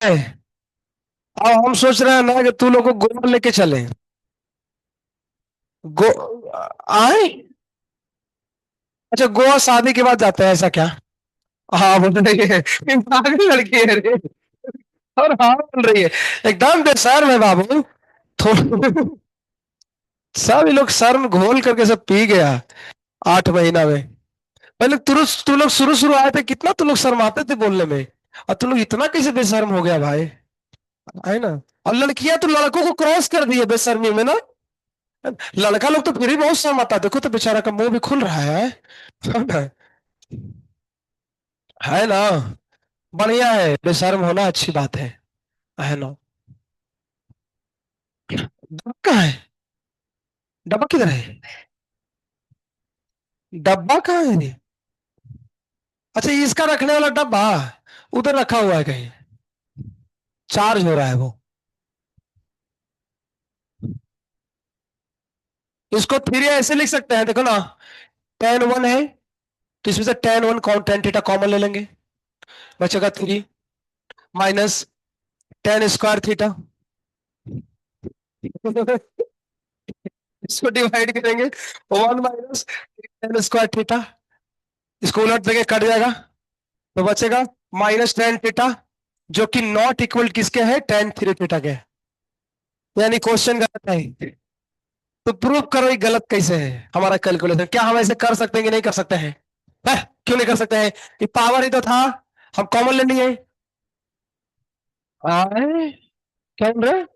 है। अब हम सोच रहे हैं ना कि तू लोग को गोवा लेके चले। गो आए। अच्छा, गोवा शादी के बाद जाते हैं ऐसा क्या? हाँ बोल रही है। ये पागल लड़की है रे। और हाँ बोल रही है। एकदम बेशर्म है बाबू। थोड़ा सब ये लोग शर्म घोल करके सब पी गया 8 महीना में। पहले तू लोग शुरू शुरू आए थे, कितना तू लोग शर्माते थे बोलने में। और तू लोग इतना कैसे बेशर्म हो गया भाई। है ना। और लड़कियां तो लड़कों को क्रॉस कर दी है बेशर्मी में ना। लड़का लोग तो फिर भी बहुत शर्माता है, देखो तो बेचारा का मुंह भी खुल रहा है ना? है ना। बढ़िया है, बेशर्म होना अच्छी बात है ना। डब्बा कहाँ है? डब्बा किधर है? डब्बा कहाँ है ये? अच्छा, ये इसका रखने वाला डब्बा उधर रखा हुआ है कहीं। चार्ज हो रहा है वो। इसको फिर ऐसे लिख सकते हैं, देखो ना। टेन वन है, तो इसमें से टेन वन कॉन टेन थीटा कॉमन ले लेंगे। बचेगा 3 माइनस टेन स्क्वायर थीटा। इसको डिवाइड करेंगे 1 माइनस टेन स्क्वायर थीटा। इसको उलट देंगे, कट जाएगा। तो बचेगा -tan थीटा, जो कि नॉट इक्वल किसके है, tan3 थीटा के। यानी क्वेश्चन गलत है। तो प्रूव करो ये गलत कैसे है हमारा कैलकुलेशन। क्या हम ऐसे कर सकते हैं कि नहीं कर सकते हैं? क्यों नहीं कर सकते हैं? कि पावर ही तो था, हम कॉमन ले लिए। आए, क्या बोल रहे हैं?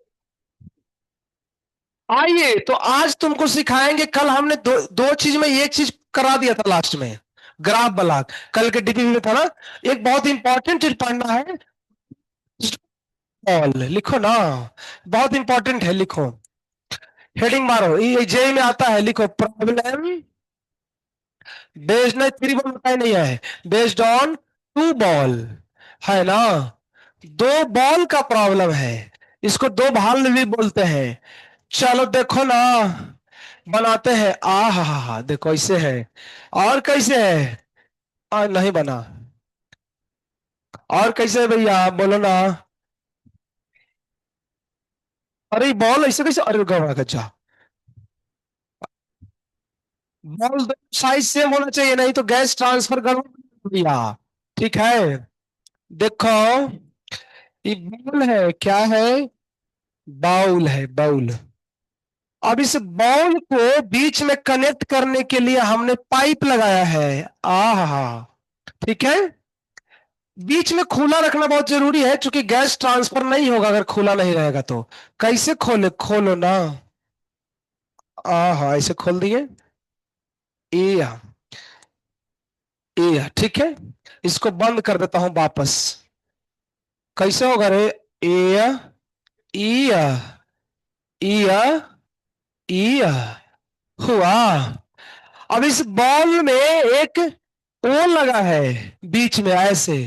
आइए तो आज तुमको सिखाएंगे। कल हमने दो चीज में एक चीज करा दिया था लास्ट में, ग्राफ ब्लॉक। कल के डीपीपी में था ना। एक बहुत इंपॉर्टेंट चीज पढ़ना है। ऑल लिखो ना, बहुत इंपॉर्टेंट है, लिखो। हेडिंग मारो, ये जे में आता है, लिखो प्रॉब्लम बेस्ड, नहीं 3 बॉल बताया नहीं है, बेस्ड ऑन 2 बॉल। है ना। 2 बॉल का प्रॉब्लम है। इसको दो भाल भी बोलते हैं। चलो देखो ना, बनाते हैं। हा देखो ऐसे है। और कैसे है? नहीं बना। और कैसे है भैया, बोलो ना। अरे बॉल ऐसे कैसे, अरे गवा गजा। बॉल साइज सेम होना चाहिए, नहीं तो गैस ट्रांसफर करो भैया। ठीक है। देखो, ये बॉल है, क्या है? बाउल है, बाउल। अब इस बॉल को बीच में कनेक्ट करने के लिए हमने पाइप लगाया है। आहा। ठीक है। बीच में खुला रखना बहुत जरूरी है, क्योंकि गैस ट्रांसफर नहीं होगा अगर खुला नहीं रहेगा तो। कैसे खोले, खोलो ना। आहा, ऐसे खोल दिए। ये ये ठीक है। इसको बंद कर देता हूं वापस। कैसे होगा रे? ए ई ई ई हुआ। अब इस बॉल में एक ओ लगा है बीच में ऐसे।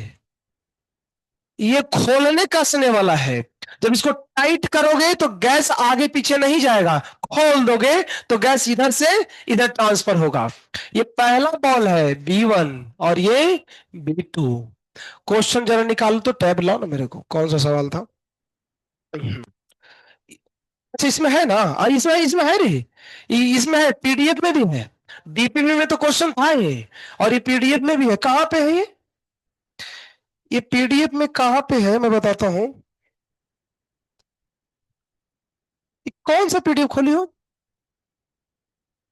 ये खोलने कसने वाला है। जब इसको टाइट करोगे तो गैस आगे पीछे नहीं जाएगा। खोल दोगे तो गैस इधर से इधर ट्रांसफर होगा। ये पहला बॉल है B1 और ये B2। क्वेश्चन जरा निकालो तो, टैब लाओ ना मेरे को, कौन सा सवाल था? अच्छा इसमें है ना, इसमें इसमें है रे। इसमें है, पीडीएफ में भी है। डीपीपी में तो क्वेश्चन था ये, और ये पीडीएफ में भी है। कहाँ पे है ये पीडीएफ में कहाँ पे है, मैं बताता हूँ। ये कौन सा पीडीएफ खोली हो?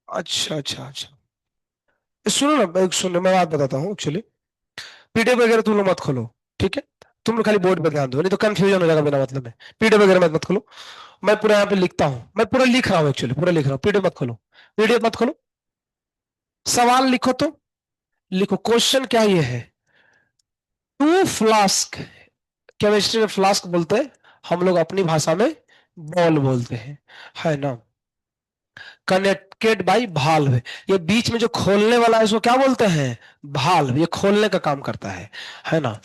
अच्छा अच्छा अच्छा। सुनो ना, सुनो मैं बात बताता हूँ एक्चुअली। पीडीएफ वगैरह तुम लोग मत खोलो। ठीक है। तुम लोग खाली बोर्ड पे ध्यान दो, नहीं तो कंफ्यूजन हो जाएगा बिना मतलब में। पीडीएफ वगैरह मत खोलो। मैं पूरा यहाँ पे लिखता हूँ, मैं पूरा लिख रहा हूँ एक्चुअली, पूरा लिख रहा हूँ। पीडीएफ मत खोलो। पीडीएफ मत खोलो। सवाल लिखो तो। लिखो क्वेश्चन क्या ये है। 2 फ्लास्क, केमिस्ट्री में फ्लास्क बोलते हैं, हम लोग अपनी भाषा में बॉल बोलते हैं। है ना। Connected by valve. ये बीच में जो खोलने वाला है उसको क्या बोलते हैं? भाल्व। ये खोलने का काम करता है ना।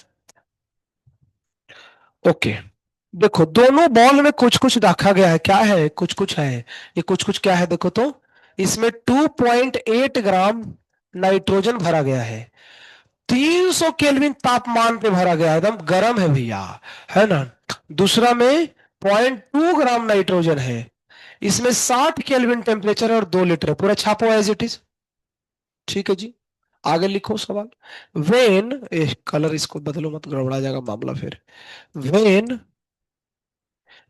ओके। देखो दोनों बॉल में कुछ कुछ रखा गया है, क्या है, कुछ कुछ है। ये कुछ कुछ क्या है देखो तो। इसमें 2.8 ग्राम नाइट्रोजन भरा गया है। 300 केल्विन तापमान पे भरा गया, एकदम गर्म है भैया, है ना। दूसरा में 0.2 ग्राम नाइट्रोजन है, इसमें 60 केल्विन टेम्परेचर है और 2 लीटर है, पूरा छापो एज इट इज। ठीक है जी, आगे लिखो सवाल। वेन, कलर इसको बदलो मत, गड़बड़ा जाएगा मामला फिर। When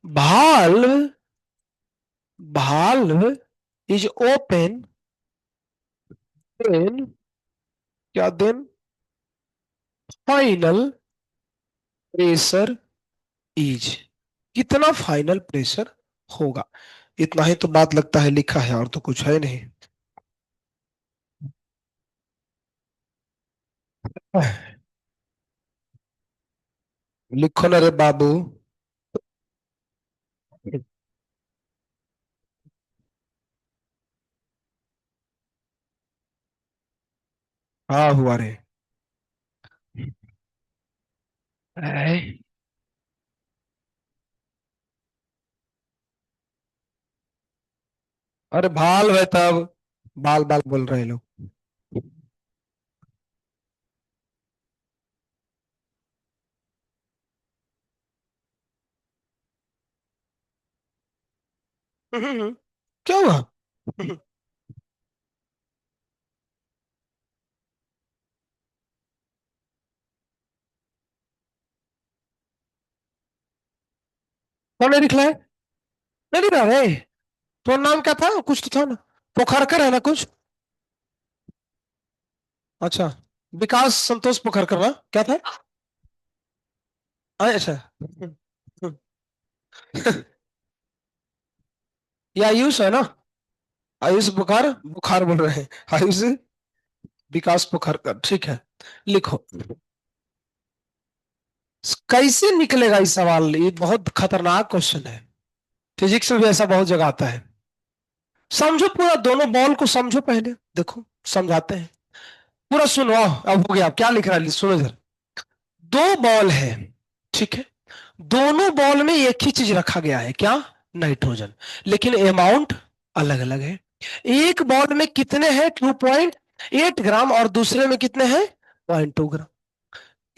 valve valve is open, then क्या, then फाइनल प्रेशर इज, कितना फाइनल प्रेशर होगा। इतना ही तो बात लगता है लिखा है, और तो कुछ है नहीं। लिखो ना रे बाबू। हाँ हुआ रे। ऐ, अरे भाल है तब, बाल बाल बोल रहे हैं लोग। क्या हुआ? कौन नहीं दिखला है? नहीं दिख रहा रे। तो नाम क्या था, कुछ तो था ना, पोखरकर है ना कुछ। अच्छा, विकास संतोष पोखरकर ना, क्या था? अच्छा। ये आयुष है ना? आयुष बुखार, बुखार बोल रहे हैं, आयुष विकास बुखार, ठीक है। लिखो। कैसे निकलेगा इस सवाल, ये बहुत खतरनाक क्वेश्चन है। फिजिक्स में भी ऐसा बहुत जगह आता है। समझो पूरा, दोनों बॉल को समझो पहले, देखो समझाते हैं। पूरा सुनो, अब हो गया, अब क्या लिख रहा है सुनो इधर। दो बॉल है, ठीक है। दोनों बॉल में एक ही चीज रखा गया है, क्या? नाइट्रोजन। लेकिन अमाउंट अलग अलग है। एक बॉल में कितने हैं? 2.8 ग्राम, और दूसरे में कितने हैं? 0.2 ग्राम।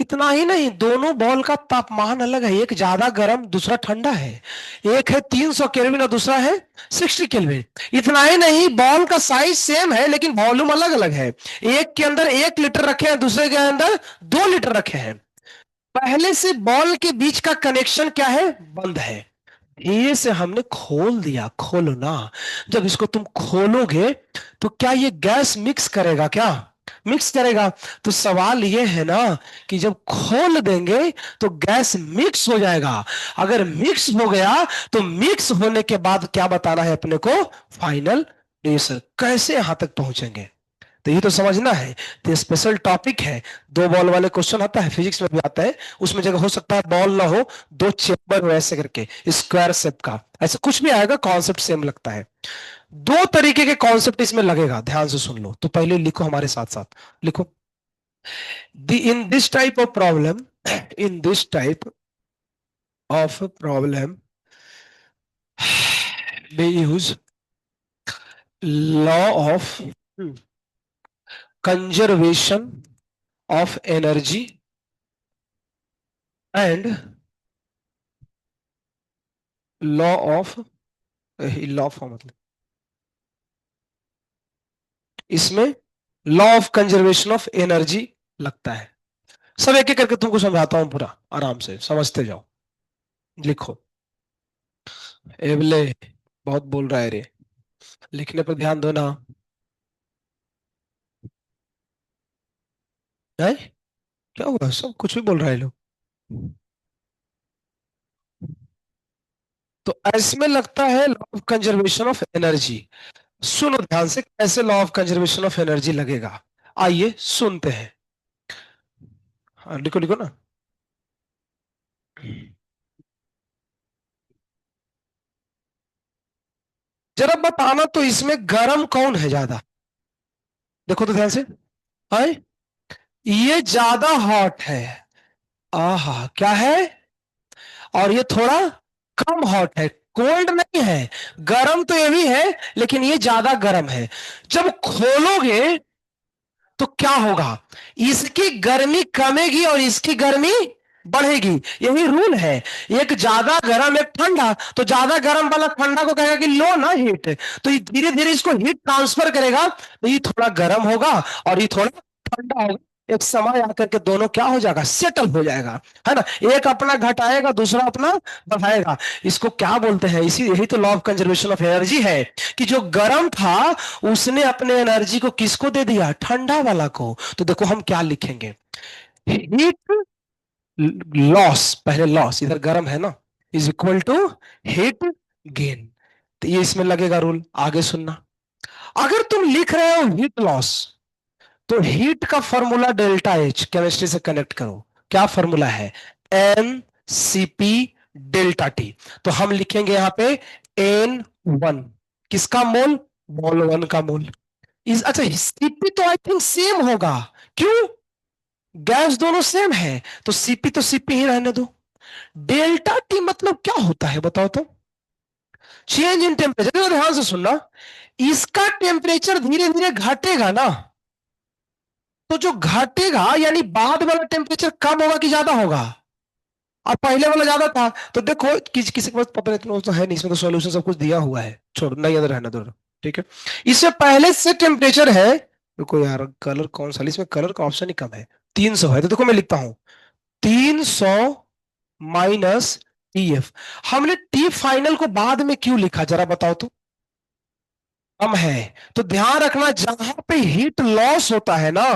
इतना ही नहीं, दोनों बॉल का तापमान अलग है, एक ज्यादा गर्म दूसरा ठंडा है। एक है 300 केल्विन और दूसरा है 60 केल्विन। इतना ही नहीं, बॉल का साइज सेम है लेकिन वॉल्यूम अलग अलग है। एक के अंदर 1 लीटर रखे हैं, दूसरे के अंदर 2 लीटर रखे हैं। पहले से बॉल के बीच का कनेक्शन क्या है? बंद है। धीरे से हमने खोल दिया, खोलो ना। जब इसको तुम खोलोगे तो क्या ये गैस मिक्स करेगा क्या? मिक्स करेगा। तो सवाल ये है ना कि जब खोल देंगे तो गैस मिक्स हो जाएगा। अगर मिक्स हो गया तो मिक्स होने के बाद क्या बताना है अपने को? Final pressure. कैसे यहां तक पहुंचेंगे, तो ये तो समझना है। तो स्पेशल टॉपिक है। दो बॉल वाले क्वेश्चन आता है, फिजिक्स में भी आता है। उसमें जगह हो सकता है बॉल ना हो, दो चेम्बर हो ऐसे करके, स्क्वायर शेप का, ऐसा कुछ भी आएगा, कॉन्सेप्ट सेम लगता है। दो तरीके के कॉन्सेप्ट इसमें लगेगा, ध्यान से सुन लो। तो पहले लिखो हमारे साथ साथ, लिखो। In this type of problem, in this type of problem we use law of conservation of energy and law of, law of मतलब, इसमें law of conservation of energy लगता है। सब एक एक करके तुमको समझाता हूं पूरा, आराम से समझते जाओ। लिखो। एवले, बहुत बोल रहा है रे, लिखने पर ध्यान दो ना। है? क्या हुआ, सब कुछ भी बोल रहा है लोग। तो इसमें लगता है law of conservation of energy. सुनो ध्यान से, कैसे law of conservation of energy लगेगा, आइए सुनते हैं। हाँ, लिखो लिखो ना। जरा बताना तो, इसमें गर्म कौन है ज्यादा? देखो तो ध्यान से। है, ये ज्यादा हॉट है। आहा, क्या है? और ये थोड़ा कम हॉट है, कोल्ड नहीं है। गर्म तो ये भी है, लेकिन ये ज्यादा गर्म है। जब खोलोगे तो क्या होगा, इसकी गर्मी कमेगी और इसकी गर्मी बढ़ेगी। यही रूल है। एक ज्यादा गर्म एक ठंडा, तो ज्यादा गर्म वाला ठंडा को कहेगा कि लो ना हीट, तो ये धीरे धीरे इसको हीट ट्रांसफर करेगा, तो ये थोड़ा गर्म होगा और ये थोड़ा ठंडा होगा। एक समय आकर के दोनों क्या हो जाएगा, सेटल हो जाएगा, है ना। एक अपना घटाएगा, दूसरा अपना बढ़ाएगा। इसको क्या बोलते हैं, इसी यही तो law of conservation of energy है, कि जो गर्म था उसने अपने एनर्जी को किसको दे दिया, ठंडा वाला को। तो देखो हम क्या लिखेंगे, हीट लॉस, पहले लॉस इधर गर्म है ना, is equal to heat gain. तो ये इसमें लगेगा रूल, आगे सुनना। अगर तुम लिख रहे हो हीट लॉस, तो हीट का फॉर्मूला डेल्टा एच, केमिस्ट्री से कनेक्ट करो। क्या फॉर्मूला है, N C P delta T. तो हम लिखेंगे यहां पे एन वन, किसका मोल, मोल वन का मोल। इस अच्छा सीपी तो आई थिंक सेम होगा, क्यों, गैस दोनों सेम है, तो सीपी तो सीपी ही रहने दो। डेल्टा टी मतलब क्या होता है बताओ तो, चेंज इन टेम्परेचर, ध्यान से सुनना। इसका टेम्परेचर धीरे धीरे घटेगा ना, तो जो घटेगा यानी बाद वाला टेम्परेचर कम होगा कि ज्यादा होगा, और पहले वाला ज्यादा था। तो देखो किसी के पास पता नहीं तो है नहीं, इसमें तो सॉल्यूशन सब कुछ दिया हुआ है, छोड़ नहीं याद रहना दो, ठीक है। इससे पहले से टेम्परेचर है, देखो यार कलर कौन सा, इसमें कलर का ऑप्शन ही कम है, 300 है, तो देखो मैं लिखता हूं 300 माइनस टी एफ। हमने टी फाइनल को बाद में क्यों लिखा जरा बताओ तो, कम है। तो ध्यान रखना जहां पे हीट लॉस होता है ना,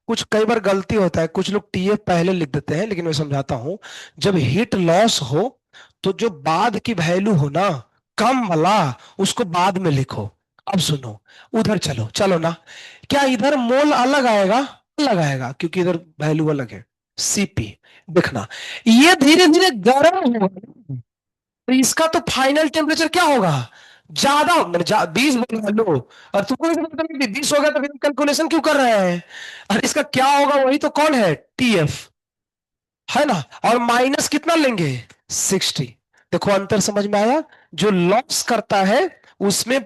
कुछ कई बार गलती होता है, कुछ लोग टीएफ पहले लिख देते हैं, लेकिन मैं समझाता हूं। जब हीट लॉस हो तो जो बाद की वैल्यू हो ना, कम वाला, उसको बाद में लिखो। अब सुनो, उधर चलो चलो ना, क्या इधर मोल अलग आएगा, अलग आएगा क्योंकि इधर वैल्यू अलग है, सीपी। देखना ये धीरे धीरे गर्म होगा, तो इसका तो फाइनल टेम्परेचर क्या होगा, ज्यादा, मैंने 20 बोला लो, और तुमको भी पता नहीं 20 हो गया, तो फिर कैलकुलेशन क्यों कर रहे हैं। और इसका क्या होगा, वही तो कौन है, टीएफ, है ना। और माइनस कितना लेंगे, 60। देखो अंतर समझ में आया, जो लॉस करता है उसमें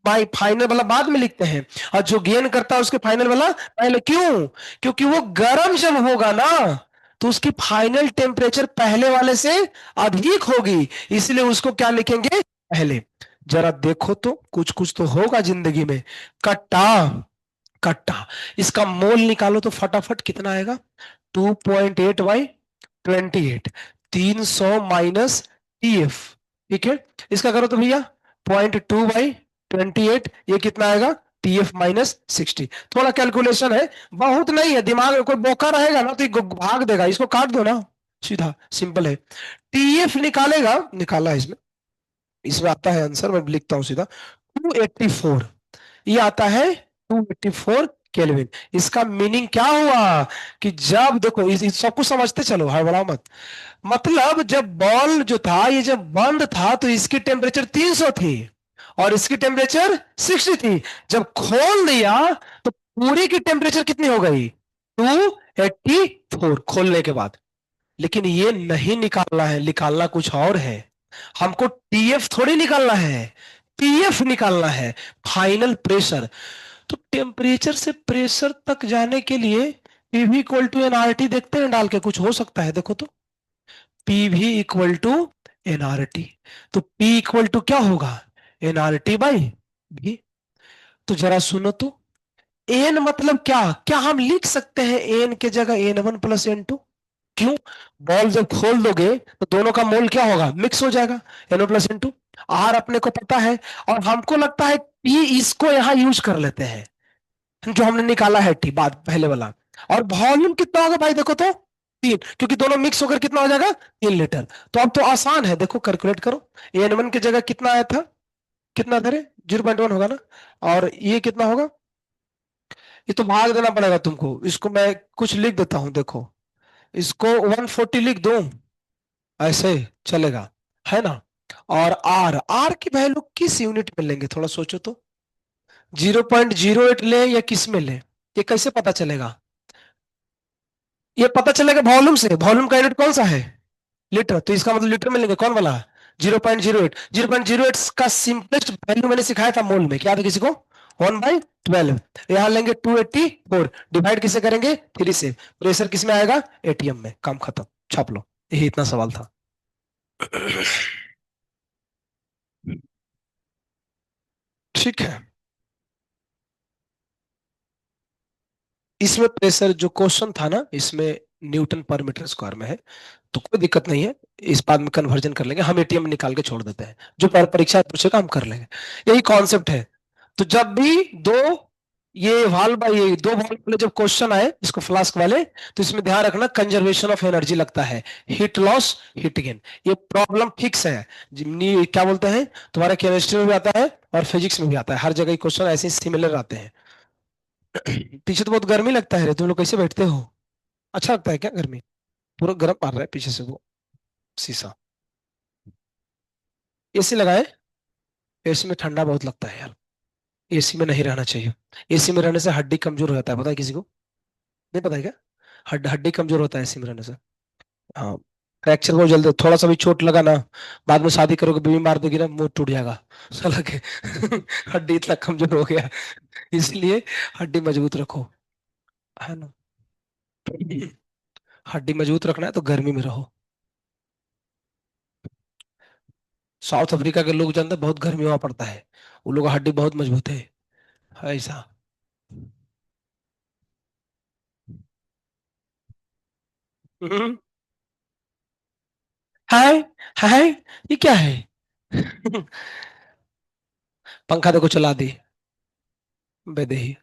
फाइनल वाला बाद में लिखते हैं, और जो गेन करता है उसके फाइनल वाला पहले, क्यों, क्योंकि वो गर्म जब होगा ना, तो उसकी फाइनल टेम्परेचर पहले वाले से अधिक होगी, इसलिए उसको क्या लिखेंगे, पहले। जरा देखो तो कुछ कुछ तो होगा जिंदगी में। कट्टा, कट्टा, इसका मोल निकालो तो फटाफट कितना आएगा, 2.8 बाई 28, 300 माइनस टी एफ, ठीक है। इसका करो तो भैया 0.2 बाई 28, ये कितना आएगा, टी एफ माइनस 60। थोड़ा कैलकुलेशन है, बहुत नहीं है, दिमाग में कोई बोका रहेगा ना तो ये भाग देगा, इसको काट दो ना, सीधा सिंपल है। टीएफ निकालेगा, निकाला है इसमें, इसमें आता है आंसर, मैं लिखता हूं सीधा 284, ये आता है 284 केल्विन। इसका मीनिंग क्या हुआ, कि जब देखो इस सब कुछ समझते चलो, हड़बड़ाओ मत। मतलब जब बॉल जो था ये जब बंद था तो इसकी टेम्परेचर 300 थी और इसकी टेम्परेचर 60 थी। जब खोल दिया तो पूरी की टेम्परेचर कितनी हो गई, 284 खोलने के बाद। लेकिन ये नहीं निकालना है, निकालना कुछ और है, हमको टीएफ थोड़ी निकालना है, पीएफ निकालना है, फाइनल प्रेशर। तो टेम्परेचर से प्रेशर तक जाने के लिए पीवी इक्वल टू एनआरटी देखते हैं डाल के, कुछ हो सकता है, देखो तो पीवी इक्वल टू एनआरटी। तो पी इक्वल टू क्या होगा, एनआरटी बाई भी। तो जरा सुनो तो, एन मतलब क्या, क्या हम लिख सकते हैं एन के जगह N1 + N2, क्यों, बॉल जब खोल दोगे तो दोनों का मोल क्या होगा, मिक्स हो जाएगा, N1 + N2। आर अपने को पता है, और हमको लगता है पी इसको यहां यूज कर लेते हैं, जो हमने निकाला है टी बाद पहले वाला। और वॉल्यूम कितना होगा भाई देखो तो, 3, क्योंकि दोनों मिक्स होकर कितना हो जाएगा, 3 लीटर। तो अब तो आसान है, देखो कैलकुलेट करो, N1 की जगह कितना आया था, कितना धरे, 0.1 होगा ना, और ये कितना होगा, ये तो भाग देना पड़ेगा तुमको, इसको मैं कुछ लिख देता हूं, देखो इसको 140 लिख दो, ऐसे चलेगा, है ना। और आर, आर की वैल्यू किस यूनिट में लेंगे, थोड़ा सोचो तो, 0.08 ले या किस में ले, ये कैसे पता चलेगा, ये पता चलेगा वॉल्यूम से, वॉल्यूम का यूनिट कौन सा है, लीटर, तो इसका मतलब लीटर में लेंगे, कौन वाला, 0.08। 0.08 का सिंपलेस्ट वैल्यू मैंने सिखाया था मोल में, क्या था किसी को, 1/12। यहां लेंगे 284, डिवाइड किसे करेंगे, 3 से। प्रेशर किसमें आएगा, एटीएम में। काम खत्म, छाप लो। यही इतना सवाल था। ठीक है। इसमें प्रेशर जो क्वेश्चन था ना, इसमें न्यूटन पर मीटर स्क्वायर में है, तो कोई दिक्कत नहीं है। इस बात में कन्वर्जन कर लेंगे हम, एटीएम निकाल के छोड़ देते हैं। जो परीक्षा पूछेगा हम कर लेंगे। यही कॉन्सेप्ट है। तो जब भी दो, ये वाल्व बाई, ये दो वाल्व वाले जब क्वेश्चन आए इसको फ्लास्क वाले, तो इसमें ध्यान रखना कंजर्वेशन ऑफ एनर्जी लगता है, हीट लॉस, हीट गेन। ये प्रॉब्लम फिक्स है। क्या बोलते हैं, तुम्हारे केमिस्ट्री में भी आता है और फिजिक्स में भी आता है, हर जगह क्वेश्चन ऐसे सिमिलर आते हैं। पीछे तो बहुत गर्मी लगता है रे, तुम लोग कैसे बैठते हो। अच्छा लगता है क्या गर्मी, पूरा गर्म मार रहा है पीछे से वो शीशा। एसी लगाए, एसी में ठंडा बहुत लगता है यार। एसी में नहीं रहना चाहिए। एसी में रहने से हड्डी कमजोर हो जाता है, पता है किसी को, नहीं पता है क्या। हड्डी कमजोर होता है एसी में रहने से। हाँ, फ्रैक्चर बहुत जल्दी, थोड़ा सा भी चोट लगा ना, बाद में शादी करोगे बीवी मार दोगी ना, मुंह टूट जाएगा साला के। हड्डी इतना कमजोर हो गया, इसलिए हड्डी मजबूत रखो, है ना। हड्डी मजबूत रखना है तो गर्मी में रहो। साउथ अफ्रीका के लोग जानते हैं, बहुत गर्मी वहां पड़ता है, उन लोगों का हड्डी बहुत मजबूत है। ऐसा। हम्म। हाय, हाय, ये क्या है। पंखा देखो चला दी, बेदही।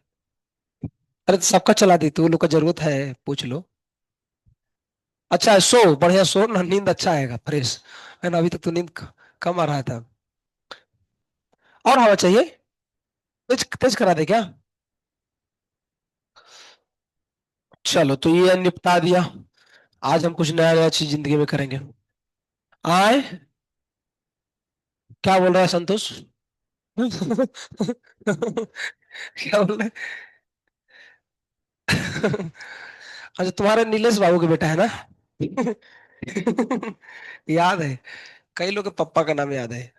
अरे तो सबका चला दी, तू लोग का जरूरत है, पूछ लो। अच्छा है, सो बढ़िया, सो ना, नींद अच्छा आएगा, फ्रेश। है ना, अभी तक तो नींद कम आ रहा था। और हवा चाहिए, तेज तेज करा दे क्या। चलो, तो ये निपटा दिया। आज हम कुछ नया नया चीज जिंदगी में करेंगे। आए, क्या बोल रहा है संतोष। क्या बोल रहा है। अच्छा, तुम्हारे नीलेश बाबू के बेटा है ना। याद है, कई लोग के पप्पा का नाम याद है।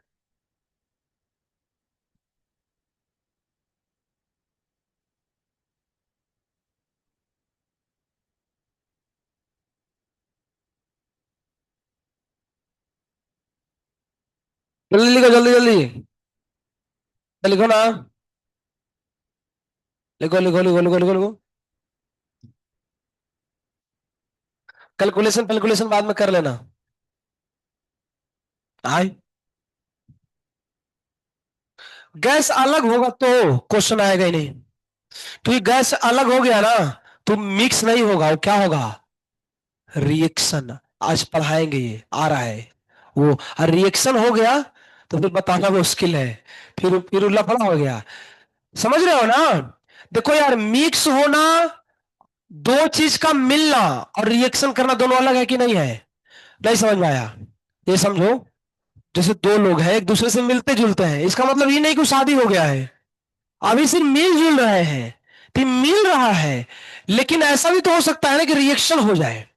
जल्दी लिखो, जल्दी जल्दी, लिखो ना, लिखो लिखो लिखो लिखो लिखो लिखो। कैलकुलेशन कैलकुलेशन बाद में कर लेना। आए, गैस अलग होगा तो क्वेश्चन आएगा ही नहीं। तो ये गैस अलग हो गया ना, तो मिक्स नहीं होगा, वो क्या होगा, रिएक्शन। आज पढ़ाएंगे, ये आ रहा है वो। रिएक्शन हो गया तो फिर बताना मुश्किल है, फिर लफड़ा हो गया। समझ रहे हो ना। देखो यार, मिक्स होना, दो चीज का मिलना, और रिएक्शन करना दोनों अलग है कि नहीं है। नहीं समझ में आया, ये समझो। जैसे दो लोग हैं, एक दूसरे से मिलते जुलते हैं, इसका मतलब ये नहीं कि शादी हो गया है, अभी सिर्फ मिलजुल रहे हैं, तो मिल रहा है। लेकिन ऐसा भी तो हो सकता है ना कि रिएक्शन हो जाए।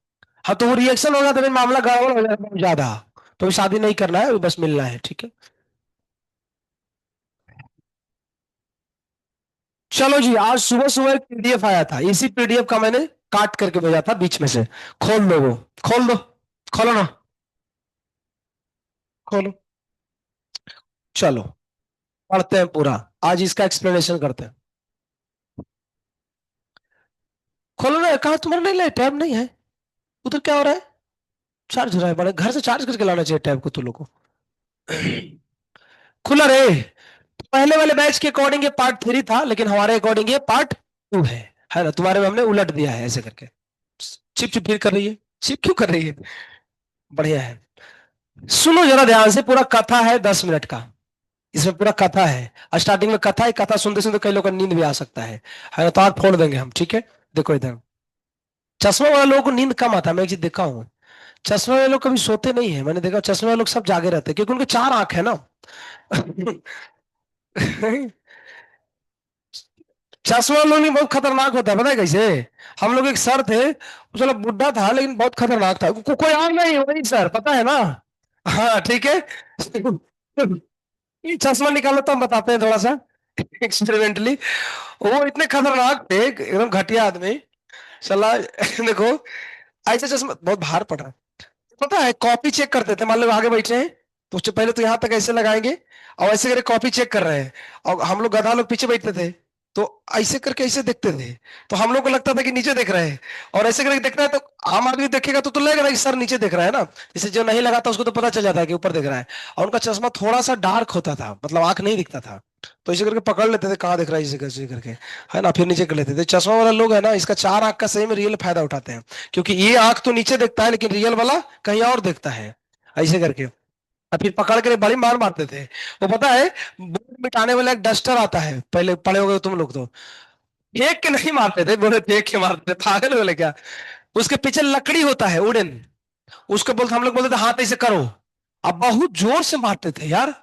हाँ, तो वो रिएक्शन होगा तो फिर मामला गड़बड़ हो जाएगा बहुत ज्यादा। तो अभी शादी नहीं करना है, बस मिलना है, ठीक है। चलो जी, आज सुबह सुबह एक पीडीएफ आया था, इसी पीडीएफ का मैंने काट करके भेजा था बीच में से। खोल दो वो, खोल दो, खोलो ना, खोलो। चलो, पढ़ते हैं पूरा, आज इसका एक्सप्लेनेशन करते हैं। खोलो ना, कहा तुम्हारा नहीं, ले टैब नहीं है उधर, क्या हो रहा है। चार्ज हो रहा है, बड़े घर से चार्ज करके लाना चाहिए टैब को तुम लोग को। खुला रे। पहले वाले बैच के अकॉर्डिंग ये पार्ट 3 था, लेकिन हमारे अकॉर्डिंग ये पार्ट 2 है ना। तुम्हारे में हमने उलट दिया है ऐसे करके। चिप चिप फिर कर रही है, चिप क्यों कर रही है। बढ़िया है। सुनो जरा ध्यान से, पूरा कथा है 10 मिनट का। इसमें पूरा कथा है, स्टार्टिंग में कथा है, कथा सुनते सुनते कई लोग का नींद भी आ सकता है ना, तो आग फोड़ देंगे हम, ठीक है। देखो इधर, चश्मा वाले लोगों को नींद कम आता है, मैं एक चीज देखा हूँ। चश्मे वाले लोग कभी सोते नहीं है, मैंने देखा चश्मे वाले लोग सब जागे रहते हैं, क्योंकि उनके 4 आंख है ना। चश्मा वालों नहीं, बहुत खतरनाक होता है, पता है कैसे। हम लोग एक सर थे, वो चलो बुढ़ा था लेकिन बहुत खतरनाक था, कोई और नहीं, वही सर, पता है ना। हाँ ठीक है। ये चश्मा निकालो तो हम बताते हैं थोड़ा सा। एक्सपेरिमेंटली। वो इतने खतरनाक थे, एकदम घटिया आदमी। सलाह देखो, ऐसे चश्मा बहुत भार पड़ रहा है। पता है, कॉपी चेक करते थे, मान लो आगे बैठे हैं, तो उससे पहले तो यहाँ तक ऐसे लगाएंगे, और ऐसे करके कॉपी चेक कर रहे हैं, और हम लोग गधा लोग पीछे बैठते थे, तो ऐसे करके ऐसे देखते थे, तो हम लोग को लगता था कि नीचे देख रहे हैं, और ऐसे करके देखना है तो आम आदमी देखेगा तो लगेगा कि सर नीचे देख रहा है ना। जैसे जो नहीं लगाता उसको तो पता चल जाता है कि ऊपर देख रहा है। और उनका चश्मा थोड़ा सा डार्क होता था, मतलब आंख नहीं दिखता था, तो ऐसे करके पकड़ लेते थे कहाँ दिख रहा है, इसे कैसे करके, है ना, फिर नीचे कर लेते थे। चश्मा वाला लोग है ना, इसका चार आंख का सही में रियल फायदा उठाते हैं, क्योंकि ये आंख तो नीचे देखता है, लेकिन रियल वाला कहीं और देखता है, ऐसे करके। और फिर पकड़ के बड़ी मार मारते थे। वो पता है, बोर्ड मिटाने वाला एक डस्टर आता है, पहले पढ़े होगे तुम लोग तो, फेंक के नहीं मारते थे, बोले फेंक के मारते थे, पागल बोले क्या। उसके पीछे लकड़ी होता है वुडन, उसको बोलते, हम लोग बोलते थे हाथ ऐसे करो। अब बहुत जोर से मारते थे यार,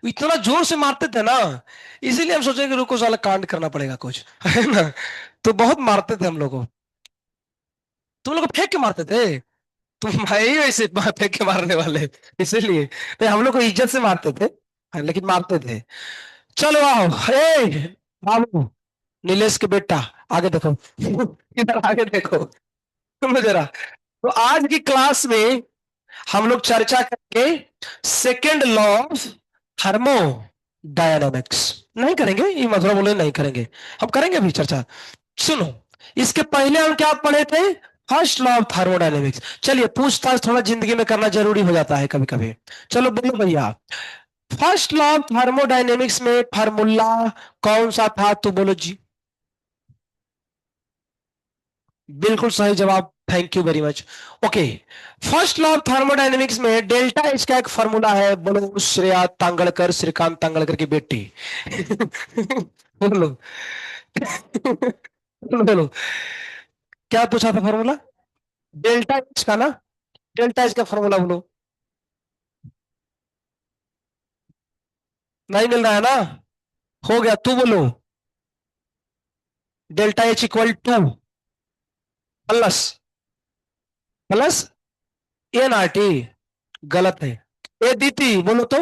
इतना जोर से मारते थे ना, इसीलिए हम सोचे कि रुको साला कांड करना पड़ेगा कुछ, है ना। तो बहुत मारते थे हम लोग को। तुम लोग को फेंक के मारते थे, तुम भाई वैसे फेंक के मारने वाले, इसीलिए तो हम लोग को इज्जत से मारते थे, हाँ, लेकिन मारते थे। चलो आओ, ए बाबू, नीलेश के बेटा, आगे देखो, इधर आगे देखो, तुम जरा। तो आज की क्लास में हम लोग चर्चा करेंगे सेकेंड लॉ ऑफ थर्मोडायनामिक्स। नहीं करेंगे, ये मधुरा बोले नहीं करेंगे, हम करेंगे अभी चर्चा। सुनो, इसके पहले हम क्या पढ़े थे, फर्स्ट लॉ ऑफ थर्मोडायनेमिक्स। चलिए, पूछताछ थोड़ा जिंदगी में करना जरूरी हो जाता है कभी कभी। चलो बोलो भैया, फर्स्ट लॉ ऑफ थर्मोडायनेमिक्स में फार्मूला कौन सा था, तो बोलो जी। बिल्कुल सही जवाब, thank you very much. Okay, first law of thermodynamics में डेल्टा एच का एक फार्मूला है, बोलो श्रेया तांगड़कर, श्रीकांत तांगड़कर की बेटी। बोलो, बोलो बोलो, क्या पूछा था फार्मूला, डेल्टा एच का ना, डेल्टा एच का फार्मूला बोलो। नहीं मिल रहा है ना, हो गया, तू बोलो, delta H equal to plus, plus N R T, गलत है। ए दीदी बोलो तो,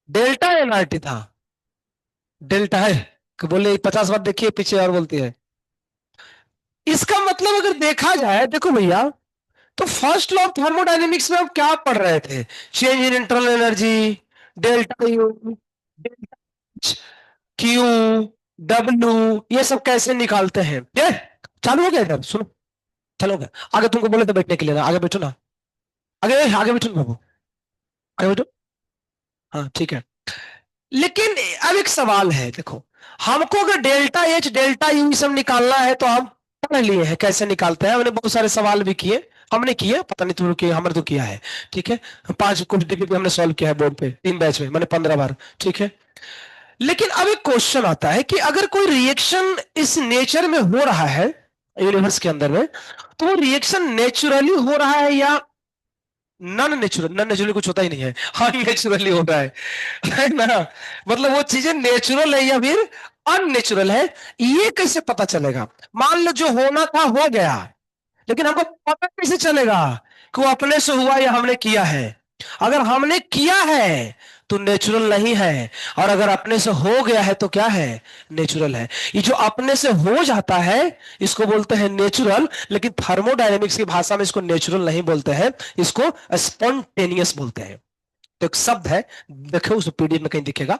डेल्टा एन आर टी था, डेल्टा है, कि बोले 50 बार देखिए पीछे और बोलती है। इसका मतलब अगर देखा जाए, देखो भैया, तो फर्स्ट लॉ ऑफ थर्मोडायनेमिक्स में हम क्या पढ़ रहे थे, change in internal energy, delta U, delta Q, W, ये सब कैसे निकालते हैं, ये चालू हो गया इधर, सुनो, चलो गया। आगे तुमको बोले तो बैठने के लिए ना, आगे बैठो ना, आगे आगे बैठो ना बाबू, आगे बैठो। हाँ ठीक है। लेकिन अब एक सवाल है, देखो, हमको अगर डेल्टा एच डेल्टा यू सब निकालना है तो हम पढ़ लिए हैं कैसे निकालते हैं, हमने बहुत सारे सवाल भी किए, हमने किए, पता नहीं तुम लोग किए, हमने तो किया है। ठीक है, पांच कॉम्पिटिटिव भी हमने सॉल्व किया है बोर्ड पे, 3 बैच में, मैंने 15 बार। ठीक है, लेकिन अब एक क्वेश्चन आता है कि अगर कोई रिएक्शन इस नेचर में हो रहा है यूनिवर्स के अंदर में, तो वो रिएक्शन नेचुरली हो रहा है या नॉन नेचुरल, नॉन नेचुरली कुछ होता ही नहीं है, अननेचुरली हो रहा है ना। मतलब वो चीजें नेचुरल है या फिर अननेचुरल है, ये कैसे पता चलेगा। मान लो जो होना था हो गया, लेकिन हमको पता कैसे चलेगा कि वो अपने से हुआ या हमने किया है। अगर हमने किया है तो नेचुरल नहीं है, और अगर अपने से हो गया है तो क्या है, नेचुरल है। ये जो अपने से हो जाता है इसको बोलते हैं नेचुरल, लेकिन थर्मोडायनेमिक्स की भाषा में इसको नेचुरल नहीं बोलते हैं, इसको स्पॉन्टेनियस बोलते हैं। तो एक शब्द है, देखो उस पीडीएफ में कहीं दिखेगा,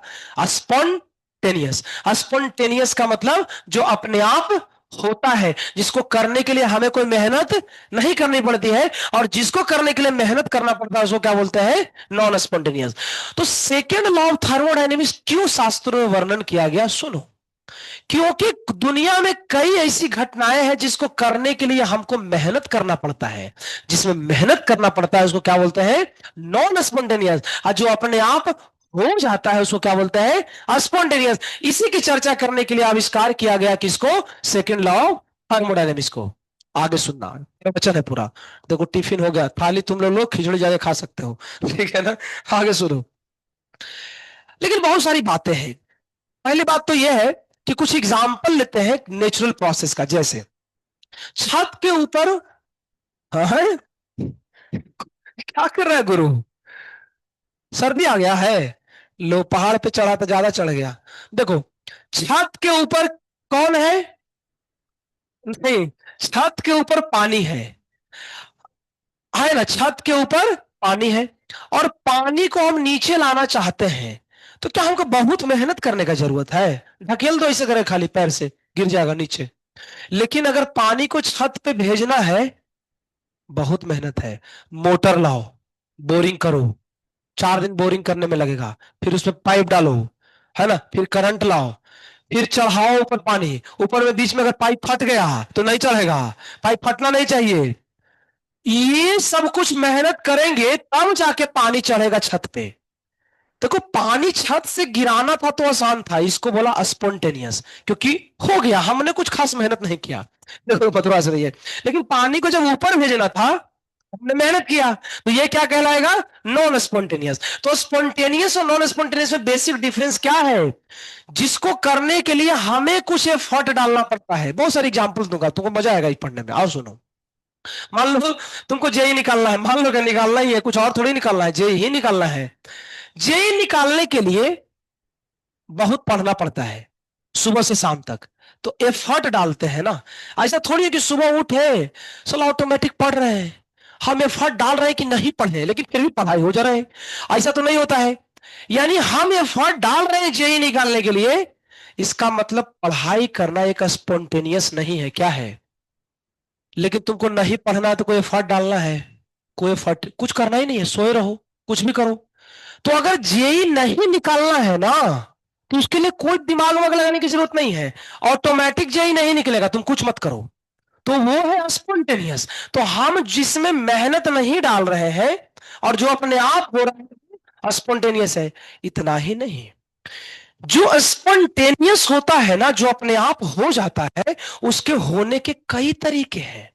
स्पॉन्टेनियस। स्पॉन्टेनियस का मतलब जो अपने आप होता है, जिसको करने के लिए हमें कोई मेहनत नहीं करनी पड़ती है, और जिसको करने के लिए मेहनत करना पड़ता है उसको क्या बोलते हैं, नॉन स्पॉन्टेनियस। तो सेकेंड लॉ ऑफ थर्मोडायनेमिक्स क्यों शास्त्रों में वर्णन किया गया, सुनो। क्योंकि दुनिया में कई ऐसी घटनाएं हैं जिसको करने के लिए हमको मेहनत करना पड़ता है, जिसमें मेहनत करना पड़ता है उसको क्या बोलते हैं, नॉन स्पॉन्टेनियस। और जो अपने आप हो जाता है उसको क्या बोलते हैं, स्पॉन्टेनियस। इसी की चर्चा करने के लिए आविष्कार किया गया किसको, सेकेंड लॉ ऑफ थर्मोडायनेमिक्स को। आगे सुनना, मेरा वचन है पूरा। देखो टिफिन हो गया, थाली तुम लोग खिचड़ी जाके खा सकते हो, ठीक है ना। आगे सुनो, लेकिन बहुत सारी बातें हैं। पहली बात तो यह है कि कुछ एग्जाम्पल लेते हैं नेचुरल प्रोसेस का, जैसे छत के ऊपर, हाँ है? क्या कर रहा है गुरु, सर्दी आ गया है। लो, पहाड़ पे चढ़ा तो ज्यादा चढ़ गया। देखो, छत के ऊपर कौन है? नहीं, छत के ऊपर पानी है ना, छत के ऊपर पानी है, और पानी को हम नीचे लाना चाहते हैं, तो क्या हमको बहुत मेहनत करने का जरूरत है? ढकेल दो ऐसे करे खाली पैर से, गिर जाएगा नीचे। लेकिन अगर पानी को छत पे भेजना है, बहुत मेहनत है। मोटर लाओ, बोरिंग करो, 4 दिन बोरिंग करने में लगेगा, फिर उसमें पाइप डालो, है ना, फिर करंट लाओ, फिर चढ़ाओ ऊपर पानी, ऊपर में बीच में अगर पाइप फट गया तो नहीं चढ़ेगा। पाइप फटना नहीं चाहिए। ये सब कुछ मेहनत करेंगे तब जाके पानी चढ़ेगा छत पे। देखो, पानी छत से गिराना था तो आसान था, इसको बोला स्पॉन्टेनियस, क्योंकि हो गया, हमने कुछ खास मेहनत नहीं किया। देखो पतवा से रही है। लेकिन पानी को जब ऊपर भेजना था, हमने मेहनत किया, तो ये क्या कहलाएगा? Non spontaneous. तो स्पॉन्टेनियस और नॉन स्पॉन्टेनियस में बेसिक डिफरेंस क्या है? जिसको करने के लिए हमें कुछ एफर्ट डालना पड़ता है। बहुत सारी एग्जांपल्स दूंगा, तुमको मजा आएगा ये पढ़ने में, आओ सुनो। मान लो तुमको जेई निकालना है, मान लो कि निकालना ही है, कुछ और थोड़ी निकालना है, जेई ही निकालना है। जेई निकालने के लिए बहुत पढ़ना पड़ता है, सुबह से शाम तक। तो एफर्ट डालते हैं ना। ऐसा थोड़ी है कि सुबह उठे, चलो ऑटोमेटिक पढ़ रहे हैं। हम एफर्ट डाल रहे हैं कि नहीं पढ़े, लेकिन फिर भी पढ़ाई हो जा रहा है। ऐसा तो नहीं होता है। यानी हम एफर्ट डाल रहे हैं जेई निकालने के लिए, इसका मतलब पढ़ाई करना एक स्पॉन्टेनियस नहीं है, क्या है? लेकिन तुमको नहीं पढ़ना है तो कोई एफर्ट डालना है? कोई एफर्ट कुछ करना ही नहीं है, सोए रहो, कुछ भी करो। तो अगर जेई नहीं निकालना है ना, तो उसके लिए कोई दिमाग वगैरह लगाने की जरूरत नहीं है। ऑटोमेटिक जेई नहीं निकलेगा, तुम कुछ मत करो। तो वो है स्पॉन्टेनियस। तो हम जिसमें मेहनत नहीं डाल रहे हैं और जो अपने आप हो रहा है, स्पॉन्टेनियस है। इतना ही नहीं, जो स्पॉन्टेनियस होता है ना, जो अपने आप हो जाता है, उसके होने के कई तरीके हैं।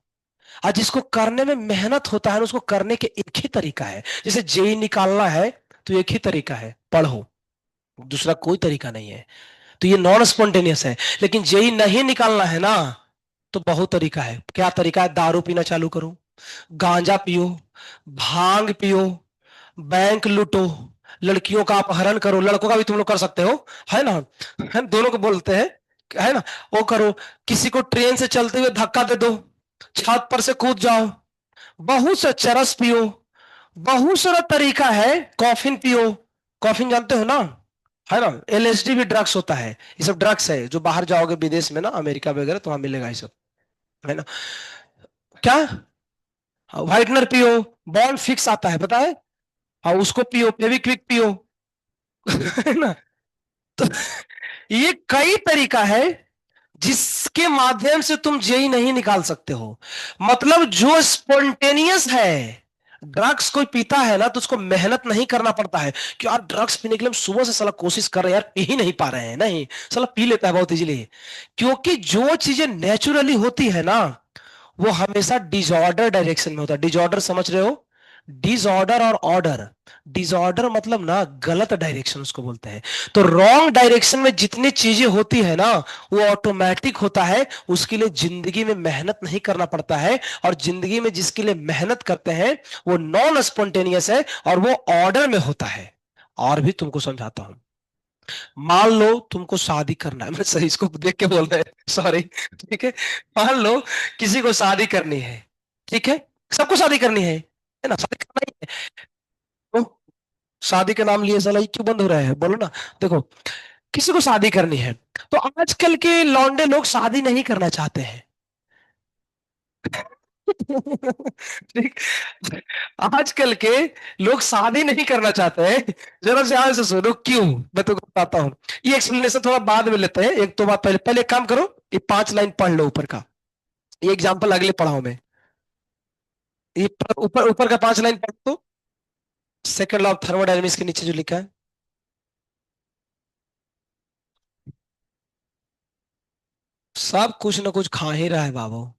और जिसको करने में मेहनत होता है, उसको करने के एक ही तरीका है। जैसे जेई निकालना है, तो एक ही तरीका है, पढ़ो, दूसरा कोई तरीका नहीं है। तो ये नॉन स्पॉन्टेनियस है। लेकिन जेई नहीं निकालना है ना, तो बहुत तरीका है। क्या तरीका है? दारू पीना चालू करो, गांजा पियो, भांग पियो, बैंक लूटो, लड़कियों का अपहरण करो, लड़कों का भी तुम लोग कर सकते हो, है ना, है, दोनों को बोलते हैं, है ना, वो करो। किसी को ट्रेन से चलते हुए धक्का दे दो, छत पर से कूद जाओ, बहुत से चरस पियो, बहुत सारा तरीका है। कॉफिन पियो, कॉफिन जानते हो ना, है ना, एलएसडी भी ड्रग्स होता है। ये सब ड्रग्स है, जो बाहर जाओगे विदेश में ना, अमेरिका वगैरह, तो वहां मिलेगा ये सब, है ना। क्या? व्हाइटनर पियो, बॉन्ड फिक्स आता है, पता है? हाँ, उसको पियो, फेविक्विक पियो। है ना। तो ये कई तरीका है जिसके माध्यम से तुम जेई नहीं निकाल सकते हो। मतलब जो स्पॉन्टेनियस है, ड्रग्स कोई पीता है ना, तो उसको मेहनत नहीं करना पड़ता है कि यार ड्रग्स पीने के लिए हम सुबह से साला कोशिश कर रहे हैं, यार पी ही नहीं पा रहे हैं, नहीं, साला पी लेता है बहुत इजीली। क्योंकि जो चीजें नेचुरली होती है ना, वो हमेशा डिसऑर्डर डायरेक्शन में होता है। डिसऑर्डर समझ रहे हो? डिसऑर्डर और ऑर्डर। डिसऑर्डर मतलब ना गलत डायरेक्शन उसको बोलते हैं। तो रॉन्ग डायरेक्शन में जितनी चीजें होती है ना, वो ऑटोमेटिक होता है। उसके लिए जिंदगी में मेहनत नहीं करना पड़ता है। और जिंदगी में जिसके लिए मेहनत करते हैं, वो नॉन स्पॉन्टेनियस है, और वो ऑर्डर में होता है। और भी तुमको समझाता हूं। मान लो तुमको शादी करना है, मैं सही इसको देख के बोल रहे हैं, सॉरी। ठीक है, मान लो किसी को शादी करनी है, ठीक है, सबको शादी करनी है ना, शादी करना ही है। तो शादी के नाम लिए साला ये क्यों बंद हो रहा है, बोलो ना। देखो, किसी को शादी करनी है, तो आजकल के लौंडे लोग शादी नहीं करना चाहते हैं। ठीक। आजकल के लोग शादी नहीं करना चाहते हैं। जरा ध्यान से सुनो क्यों, मैं तुमको बताता हूँ। ये एक्सप्लेनेशन थोड़ा बाद में लेते हैं, एक तो बात पहले, पहले एक काम करो, ये 5 लाइन पढ़ लो ऊपर का। ये एग्जाम्पल अगले पढ़ाओ में। ये ऊपर ऊपर का 5 लाइन पढ़ दो, सेकंड लॉ ऑफ थर्मोडायनेमिक्स के नीचे जो लिखा है। सब कुछ ना कुछ खा ही रहा है बाबू।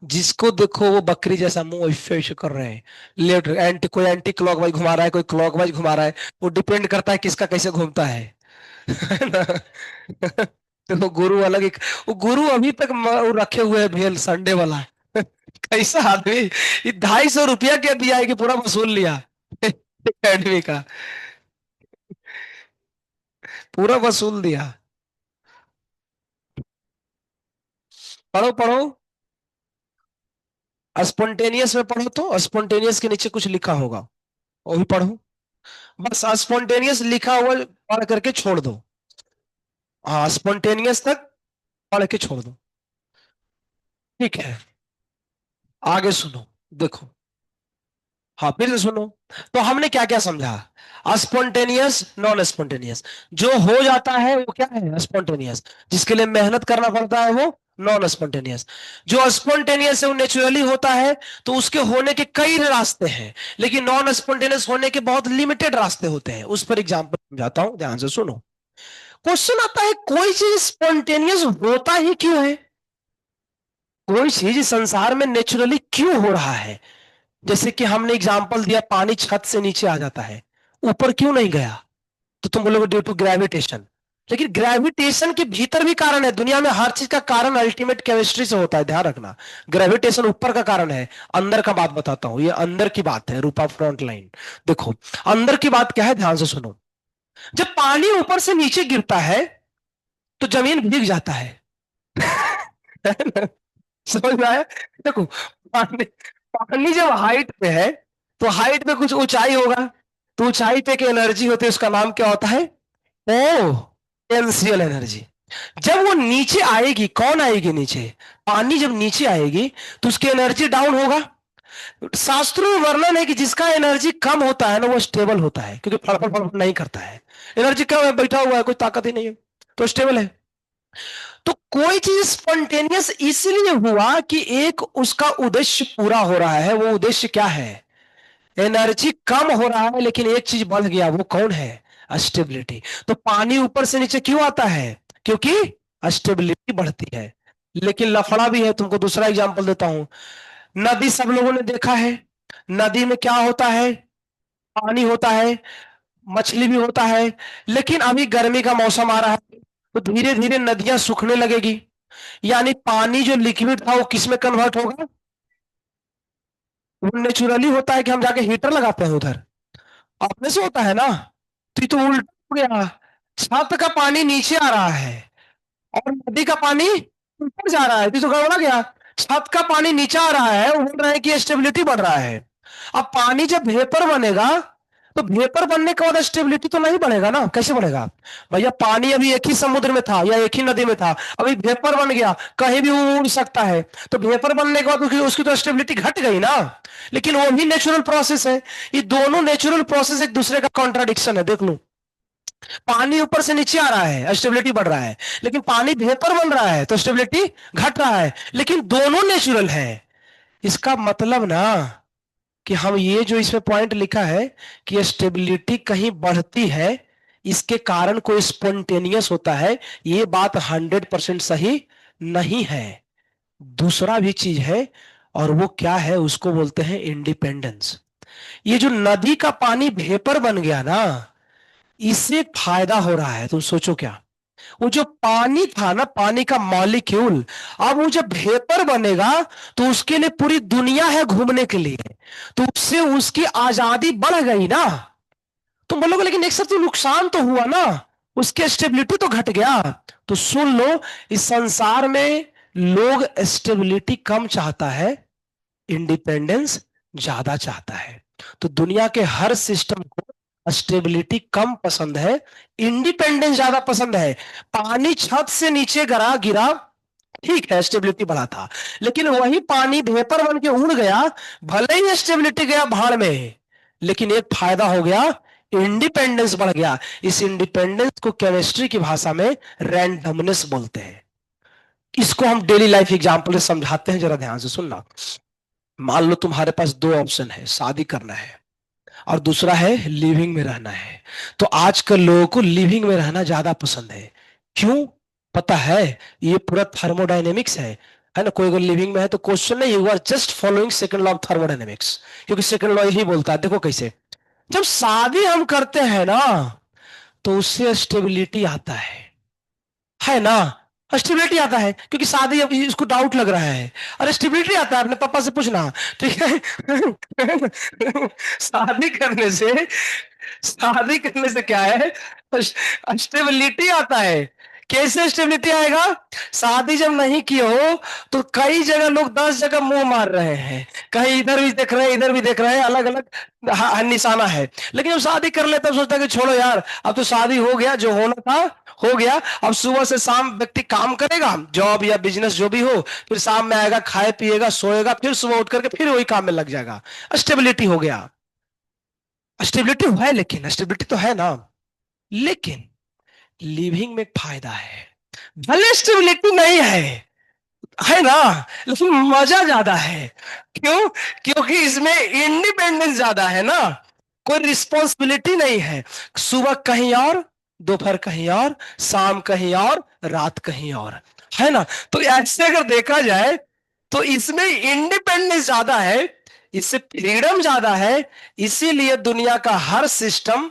जिसको देखो वो बकरी जैसा मुंह ऐसे ऐसे कर रहे हैं। लेफ्ट एंटी, कोई एंटी क्लॉकवाइज घुमा रहा है, कोई क्लॉकवाइज घुमा रहा है। वो डिपेंड करता है किसका कैसे घूमता है। है ना। तो वो गुरु अलग एक, वो गुरु अभी तक वो रखे हुए है भेल संडे वाला। कैसा आदमी, ये 250 रुपया क्या दिया है कि पूरा वसूल लिया। एकेडमी का पूरा वसूल दिया। पढ़ो पढ़ो। स्पॉन्टेनियस में पढ़ो, तो स्पॉन्टेनियस के नीचे कुछ लिखा होगा, वो भी पढ़ो। बस स्पॉन्टेनियस लिखा हुआ पढ़ करके छोड़ दो। हाँ, स्पॉन्टेनियस तक पढ़ के छोड़ दो। ठीक है, आगे सुनो। देखो, हाँ फिर से सुनो। तो हमने क्या क्या समझा? Spontaneous, non spontaneous. जो हो जाता है वो क्या है? स्पॉन्टेनियस। जिसके लिए मेहनत करना पड़ता है वो नॉन स्पॉन्टेनियस। जो स्पॉन्टेनियस है वो नेचुरली होता है, तो उसके होने के कई रास्ते हैं। लेकिन नॉन स्पॉन्टेनियस होने के बहुत लिमिटेड रास्ते होते हैं। उस पर एग्जांपल समझाता हूं, ध्यान से सुनो। क्वेश्चन आता है, कोई चीज स्पॉन्टेनियस होता ही क्यों है? कोई चीज संसार में नेचुरली क्यों हो रहा है? जैसे कि हमने एग्जांपल दिया, पानी छत से नीचे आ जाता है, ऊपर क्यों नहीं गया? तो तुम बोलोगे ड्यू टू ग्रेविटेशन। लेकिन ग्रेविटेशन के भीतर भी कारण है। दुनिया में हर चीज का कारण अल्टीमेट केमिस्ट्री से होता है, ध्यान रखना। ग्रेविटेशन ऊपर का कारण है। अंदर का बात बताता हूं, ये अंदर की बात है, रूपा फ्रंट लाइन। देखो, अंदर की बात क्या है, ध्यान से सुनो। जब पानी ऊपर से नीचे गिरता है तो जमीन भीग जाता है। है ना? समझ में आया? देखो, पानी पानी जब हाइट पे है तो हाइट पे कुछ ऊंचाई होगा, तो ऊंचाई पे की एनर्जी होती है, उसका नाम क्या होता है? ओ, पोटेंशियल एनर्जी। जब वो नीचे आएगी, कौन आएगी नीचे? पानी जब नीचे आएगी तो उसकी एनर्जी डाउन होगा। शास्त्रों में वर्णन है कि जिसका एनर्जी कम होता है ना, वो स्टेबल होता है, क्योंकि फड़फड़ फड़फड़ नहीं करता है। एनर्जी कम है, बैठा हुआ है, कोई ताकत ही नहीं है, तो स्टेबल है। तो कोई चीज स्पॉन्टेनियस इसलिए हुआ कि एक उसका उद्देश्य पूरा हो रहा है। वो उद्देश्य क्या है? एनर्जी कम हो रहा है, लेकिन एक चीज बढ़ गया, वो कौन है? स्टेबिलिटी। तो पानी ऊपर से नीचे क्यों आता है? क्योंकि स्टेबिलिटी बढ़ती है। लेकिन लफड़ा भी है, तुमको दूसरा एग्जांपल देता हूं। नदी सब लोगों ने देखा है। नदी में क्या होता है? पानी होता है, मछली भी होता है। लेकिन अभी गर्मी का मौसम आ रहा है, तो धीरे धीरे नदियां सूखने लगेगी। यानी पानी जो लिक्विड था वो किस में कन्वर्ट होगा? वो नेचुरली होता है कि हम जाके हीटर लगाते हैं उधर, अपने से होता है ना। तो ये तो उल्टा हो गया। छत का पानी नीचे आ रहा है और नदी का पानी ऊपर जा रहा है, तो ये तो गड़बड़ा गया। छत का पानी नीचे आ रहा है, वो बोल रहा है कि स्टेबिलिटी बढ़ रहा है। अब पानी जब वेपर बनेगा, तो वेपर बनने के बाद स्टेबिलिटी तो नहीं बढ़ेगा ना, कैसे बढ़ेगा? भैया, पानी अभी एक ही समुद्र में था या एक ही नदी में था, अभी वेपर बन गया, कहीं भी वो उड़ सकता है। तो वेपर बनने के बाद उसकी तो स्टेबिलिटी घट गई ना। लेकिन वो भी नेचुरल प्रोसेस है। ये दोनों नेचुरल प्रोसेस एक दूसरे का कॉन्ट्राडिक्शन है, देख लो। पानी ऊपर से नीचे आ रहा है, स्टेबिलिटी बढ़ रहा है। लेकिन पानी वेपर बन रहा है तो स्टेबिलिटी घट रहा है। लेकिन दोनों नेचुरल है। इसका मतलब ना, कि हम ये जो इसमें पॉइंट लिखा है कि स्टेबिलिटी कहीं बढ़ती है, इसके कारण कोई स्पॉन्टेनियस होता है, ये बात 100% सही नहीं है। दूसरा भी चीज है, और वो क्या है? उसको बोलते हैं इंडिपेंडेंस। ये जो नदी का पानी वेपर बन गया ना, इससे एक फायदा हो रहा है, तुम सोचो क्या। वो जो पानी था ना, पानी का मॉलिक्यूल, अब वो जब वेपर बनेगा तो उसके लिए पूरी दुनिया है घूमने के लिए, तो उससे उसकी आजादी बढ़ गई ना। तुम बोलोगे लेकिन एक सब तो नुकसान तो हुआ ना, उसकी स्टेबिलिटी तो घट गया। तो सुन लो, इस संसार में लोग स्टेबिलिटी कम चाहता है, इंडिपेंडेंस ज्यादा चाहता है। तो दुनिया के हर सिस्टम को स्टेबिलिटी कम पसंद है, इंडिपेंडेंस ज्यादा पसंद है। पानी छत से नीचे गिरा गिरा, ठीक है, स्टेबिलिटी बढ़ा था। लेकिन वही पानी वेपर बन के उड़ गया, भले ही स्टेबिलिटी गया भाड़ में, लेकिन एक फायदा हो गया, इंडिपेंडेंस बढ़ गया। इस इंडिपेंडेंस को केमिस्ट्री की भाषा में रैंडमनेस बोलते हैं। इसको हम डेली लाइफ एग्जांपल से समझाते हैं, जरा ध्यान से सुनना। मान लो तुम्हारे पास दो ऑप्शन है, शादी करना है और दूसरा है लिविंग में रहना है। तो आजकल लोगों को लिविंग में रहना ज्यादा पसंद है। क्यों? पता है? ये पूरा थर्मोडायनेमिक्स है ना। कोई अगर लिविंग में है तो क्वेश्चन नहीं, you are just following second law of thermodynamics, क्योंकि सेकंड लॉ यही बोलता है। देखो कैसे, जब शादी हम करते हैं ना, तो उससे स्टेबिलिटी आता है ना। स्टेबिलिटी आता है क्योंकि शादी, अब इसको डाउट लग रहा है। अरे स्टेबिलिटी आता है, अपने पापा से पूछना। ठीक है। शादी करने से, शादी करने से क्या है, स्टेबिलिटी आता है। कैसे स्टेबिलिटी आएगा? शादी जब नहीं किए हो तो कई जगह लोग 10 जगह मुंह मार रहे हैं, कहीं इधर भी देख रहे हैं, इधर भी देख रहे हैं, अलग अलग निशाना है। लेकिन जब शादी कर लेते हैं सोचता है कि छोड़ो यार, अब तो शादी हो गया, जो होना था हो गया। अब सुबह से शाम व्यक्ति काम करेगा, जॉब या बिजनेस जो भी हो, फिर शाम में आएगा, खाए पिएगा, सोएगा, फिर सुबह उठ करके फिर वही काम में लग जाएगा। स्टेबिलिटी हो गया। स्टेबिलिटी है, लेकिन स्टेबिलिटी तो है ना, लेकिन लिविंग में एक फायदा है। भले स्टेबिलिटी नहीं है ना, लेकिन मजा ज्यादा है। क्यों? क्योंकि इसमें इंडिपेंडेंस ज्यादा है ना, कोई रिस्पॉन्सिबिलिटी नहीं है। सुबह कहीं और, दोपहर कहीं और, शाम कहीं और, रात कहीं और, है ना। तो ऐसे अगर देखा जाए तो इसमें इंडिपेंडेंस ज्यादा है, इससे फ्रीडम ज्यादा है। इसीलिए दुनिया का हर सिस्टम,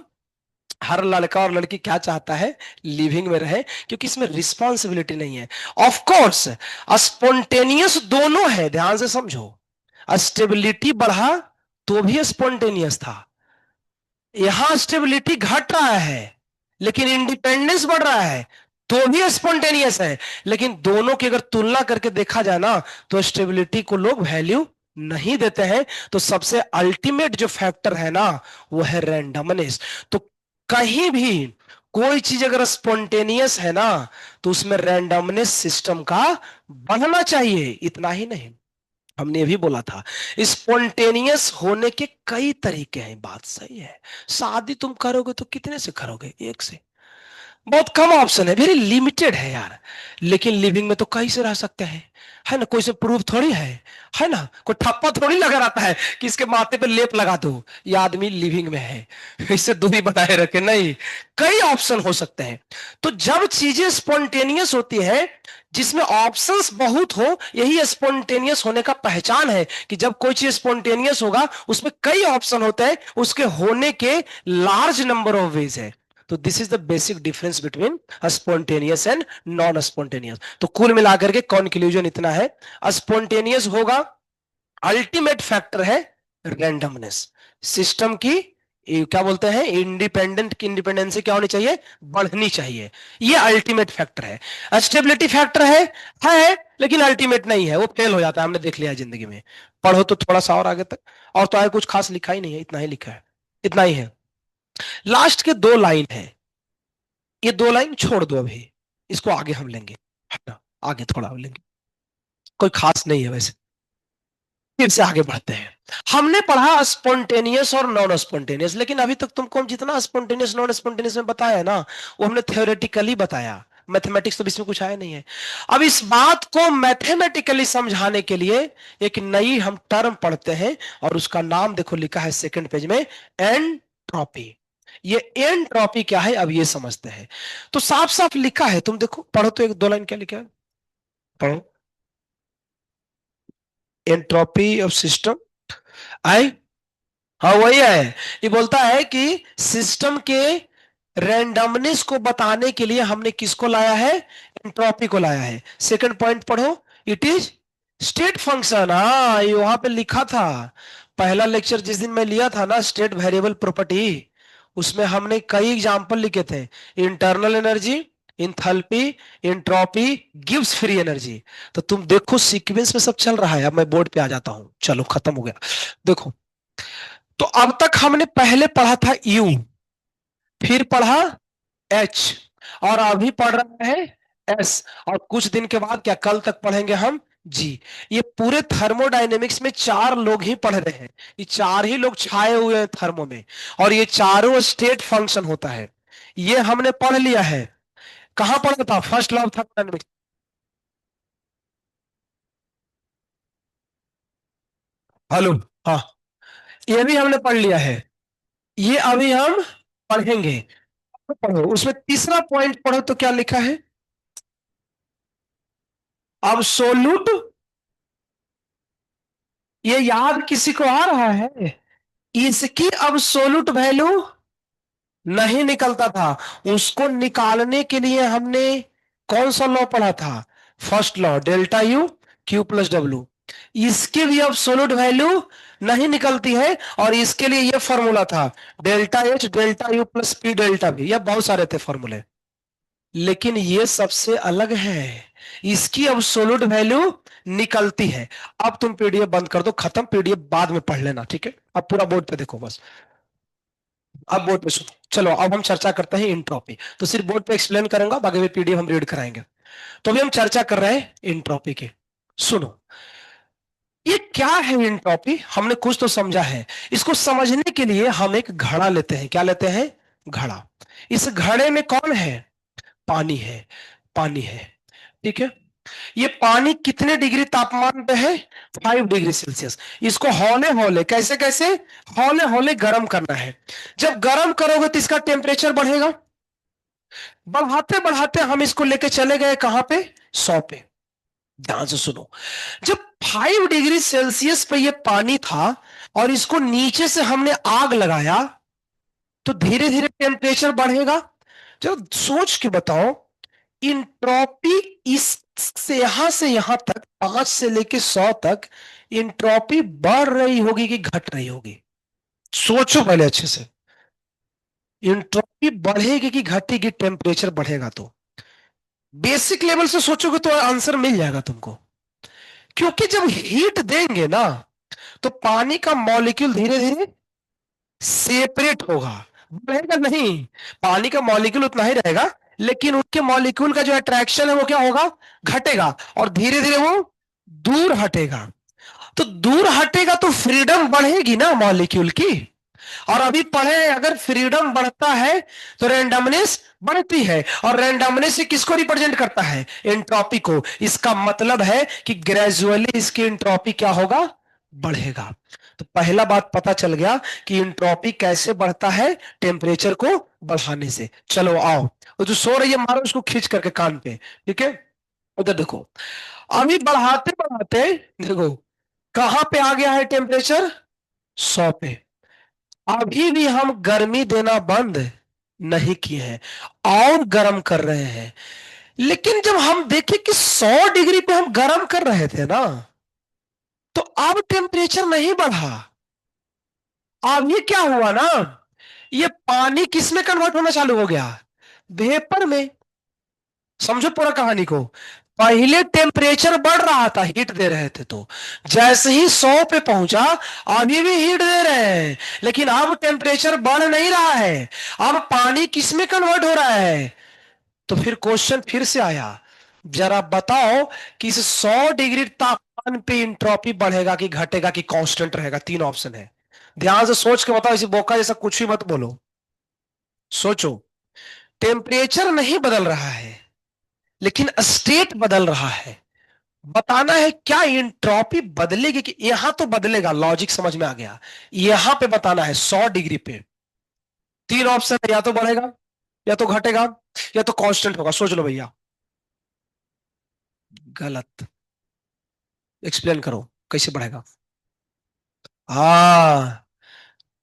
हर लड़का और लड़की क्या चाहता है, लिविंग में रहे, क्योंकि इसमें रिस्पॉन्सिबिलिटी नहीं है। ऑफ कोर्स स्पॉन्टेनियस दोनों है, ध्यान से समझो। स्टेबिलिटी बढ़ा तो भी स्पॉन्टेनियस था, यहां स्टेबिलिटी घट रहा है लेकिन इंडिपेंडेंस बढ़ रहा है, तो भी स्पॉन्टेनियस है। लेकिन दोनों की अगर तुलना करके देखा जाए ना, तो स्टेबिलिटी को लोग वैल्यू नहीं देते हैं। तो सबसे अल्टीमेट जो फैक्टर है ना, वो है रैंडमनेस। तो कहीं भी कोई चीज अगर स्पॉन्टेनियस है ना, तो उसमें रैंडमनेस सिस्टम का बढ़ना चाहिए, इतना ही नहीं। हमने ये भी बोला था, स्पॉन्टेनियस होने के कई तरीके हैं, बात सही है। शादी तुम करोगे तो कितने से करोगे? एक से। बहुत कम ऑप्शन है, वेरी लिमिटेड है यार। लेकिन लिविंग में तो कई से रह सकते हैं, है ना। कोई से प्रूफ थोड़ी है ना, कोई ठप्पा थोड़ी लगा रहता है कि इसके माथे पे लेप लगा दो, ये आदमी लिविंग में है, इससे दूरी बनाए रखे, नहीं। कई ऑप्शन हो सकते हैं। तो जब चीजें स्पॉन्टेनियस होती है, जिसमें ऑप्शंस बहुत हो, यही स्पॉन्टेनियस होने का पहचान है। कि जब कोई चीज स्पॉन्टेनियस होगा, उसमें कई ऑप्शन होते हैं, उसके होने के लार्ज नंबर ऑफ वेज है। तो this is the basic difference between spontaneous and non spontaneous. तो कुल मिलाकर के कंक्लूजन इतना है, स्पॉन्टेनियस होगा, अल्टीमेट फैक्टर है रैंडमनेस। सिस्टम की क्या बोलते हैं, इंडिपेंडेंट की इंडिपेंडेंसी क्या होनी चाहिए, बढ़नी चाहिए। ये अल्टीमेट फैक्टर है। स्टेबिलिटी फैक्टर है लेकिन अल्टीमेट नहीं है, वो फेल हो जाता है, हमने देख लिया जिंदगी में। पढ़ो तो थोड़ा सा और आगे तक, और तो आगे कुछ खास लिखा ही नहीं है, इतना ही लिखा है, इतना ही है। लास्ट के 2 लाइन है, ये 2 लाइन छोड़ दो अभी, इसको आगे हम लेंगे, है ना, आगे थोड़ा हम लेंगे, कोई खास नहीं है वैसे। फिर से आगे बढ़ते हैं। हमने पढ़ा स्पॉन्टेनियस और नॉन स्पॉन्टेनियस, लेकिन अभी तक तुमको हम जितना स्पॉन्टेनियस नॉन स्पॉन्टेनियस में बताया है ना, वो हमने थ्योरेटिकली बताया, मैथमेटिक्स तो इसमें कुछ आया नहीं है। अब इस बात को मैथमेटिकली समझाने के लिए एक नई हम टर्म पढ़ते हैं, और उसका नाम देखो लिखा है सेकंड पेज में, एंट्रोपी। ये एंट्रोपी क्या है, अब ये समझते हैं। तो साफ साफ लिखा है, तुम देखो, पढ़ो तो, 1 2 लाइन क्या लिखा है, पढ़ो। एंट्रोपी ऑफ सिस्टम, आई, हाँ वही है। ये बोलता है कि सिस्टम के रैंडमनेस को बताने के लिए हमने किसको लाया है, एंट्रोपी को लाया है। सेकंड पॉइंट पढ़ो, इट इज स्टेट फंक्शन। हाँ, ये वहां पे लिखा था, पहला लेक्चर जिस दिन मैं लिया था ना, स्टेट वेरिएबल प्रॉपर्टी, उसमें हमने कई एग्जांपल लिखे थे। Internal energy, enthalpy, entropy gives free energy. तो तुम देखो सीक्वेंस में सब चल रहा है। अब मैं बोर्ड पे आ जाता हूं, चलो खत्म हो गया। देखो, तो अब तक हमने पहले पढ़ा था यू, फिर पढ़ा एच, और अभी पढ़ रहा है एस, और कुछ दिन के बाद, क्या कल तक पढ़ेंगे हम, जी। ये पूरे थर्मोडायनेमिक्स में 4 लोग ही पढ़ रहे हैं, ये 4 ही लोग छाए हुए हैं थर्मो में, और ये चारों स्टेट फंक्शन होता है। ये हमने पढ़ लिया है। कहां पढ़ा था, first law of thermodynamics. Hello, हाँ, ये भी हमने पढ़ लिया है, ये अभी हम पढ़ेंगे। पढ़ो, उसमें तीसरा पॉइंट पढ़ो तो क्या लिखा है, अब्सोल्यूट। ये याद किसी को आ रहा है, इसकी अब्सोल्यूट वैल्यू नहीं निकलता था, उसको निकालने के लिए हमने कौन सा लॉ पढ़ा था? First law, delta U Q plus W. इसकी भी एब्सोल्यूट वैल्यू नहीं निकलती है, और इसके लिए ये फॉर्मूला था delta H delta U plus P delta भी, ये बहुत सारे थे फॉर्मूले, लेकिन ये सबसे अलग है, इसकी एब्सोल्यूट वैल्यू निकलती है। अब तुम पीडीएफ बंद कर दो, खत्म, पीडीएफ बाद में पढ़ लेना, ठीक है? अब पूरा बोर्ड पे देखो बस, अब बोर्ड पे सुनो। चलो अब हम चर्चा करते हैं इंट्रोपी, तो सिर्फ बोर्ड पे एक्सप्लेन करूंगा, बाकी में पीडीएफ हम रीड कराएंगे। तो अभी हम चर्चा कर रहे हैं इंट्रोपी की। सुनो, ये क्या है इंट्रोपी, हमने कुछ तो समझा है। इसको समझने के लिए हम एक घड़ा लेते हैं। क्या लेते हैं? घड़ा। इस घड़े में कौन है? पानी है, पानी है, ठीक है? ये पानी कितने डिग्री तापमान पे है? 5 डिग्री सेल्सियस। इसको हौले हौले, कैसे कैसे? हौले हौले गर्म करना है। जब गर्म करोगे तो इसका टेम्परेचर बढ़ेगा। बढ़ाते बढ़ाते हम इसको लेके चले गए कहां पे? 100 पे। ध्यान से सुनो, जब 5 डिग्री सेल्सियस पे ये पानी था और इसको नीचे से हमने आग लगाया, तो धीरे धीरे टेम्परेचर बढ़ेगा। जब सोच के बताओ, इंट्रोपी इस से यहां तक, 5 से लेके 100 तक इंट्रोपी बढ़ रही होगी कि घट रही होगी? सोचो पहले अच्छे से, इंट्रोपी बढ़ेगी कि घटेगी? टेम्परेचर बढ़ेगा तो बेसिक लेवल से सोचोगे तो आंसर मिल जाएगा तुमको। क्योंकि जब हीट देंगे ना, तो पानी का मॉलिक्यूल धीरे धीरे सेपरेट होगा, बढ़ेगा नहीं। पानी का मॉलिक्यूल उतना ही रहेगा, लेकिन उनके मॉलिक्यूल का जो अट्रैक्शन है वो क्या होगा? घटेगा, और धीरे धीरे वो दूर हटेगा। तो दूर हटेगा तो फ्रीडम बढ़ेगी ना मॉलिक्यूल की। और अभी पढ़े, अगर फ्रीडम बढ़ता है तो रैंडमनेस बढ़ती है, और रैंडमनेस से किसको रिप्रेजेंट करता है? एंट्रोपी को। इसका मतलब है कि ग्रेजुअली इसकी एंट्रोपी क्या होगा? बढ़ेगा। तो पहला बात पता चल गया कि एंट्रोपी कैसे बढ़ता है? टेम्परेचर को बढ़ाने से। चलो आओ, वो जो सो रही है मारो उसको खींच करके कान पे, ठीक है? उधर देखो, अभी बढ़ाते बढ़ाते देखो कहां पे आ गया है टेम्परेचर? 100 पे। अभी भी हम गर्मी देना बंद नहीं किए हैं, और गर्म कर रहे हैं। लेकिन जब हम देखें कि 100 डिग्री पे हम गर्म कर रहे थे ना, तो अब टेम्परेचर नहीं बढ़ा। अब ये क्या हुआ ना, ये पानी किस में कन्वर्ट होना चालू हो गया? वेपर में। समझो पूरा कहानी को। पहले टेम्परेचर बढ़ रहा था, हीट दे रहे थे, तो जैसे ही 100 पे पहुंचा, अभी भी हीट दे रहे हैं, लेकिन अब टेम्परेचर बढ़ नहीं रहा है। अब पानी किस में कन्वर्ट हो रहा है? तो फिर क्वेश्चन फिर से आया, जरा बताओ कि इस 100 डिग्री तापमान पे इंट्रोपी बढ़ेगा कि घटेगा कि कांस्टेंट रहेगा? 3 ऑप्शन है, ध्यान से सोच के बताओ, इसी बोका जैसा कुछ ही मत बोलो, सोचो। टेम्परेचर नहीं बदल रहा है, लेकिन स्टेट बदल रहा है। बताना है क्या इंट्रोपी बदलेगी कि? यहां तो बदलेगा, लॉजिक समझ में आ गया। यहां पे बताना है 100 डिग्री पे 3 ऑप्शन है, या तो बढ़ेगा, या तो घटेगा, या तो कांस्टेंट होगा। सोच लो भैया। गलत। एक्सप्लेन करो कैसे बढ़ेगा। हाँ,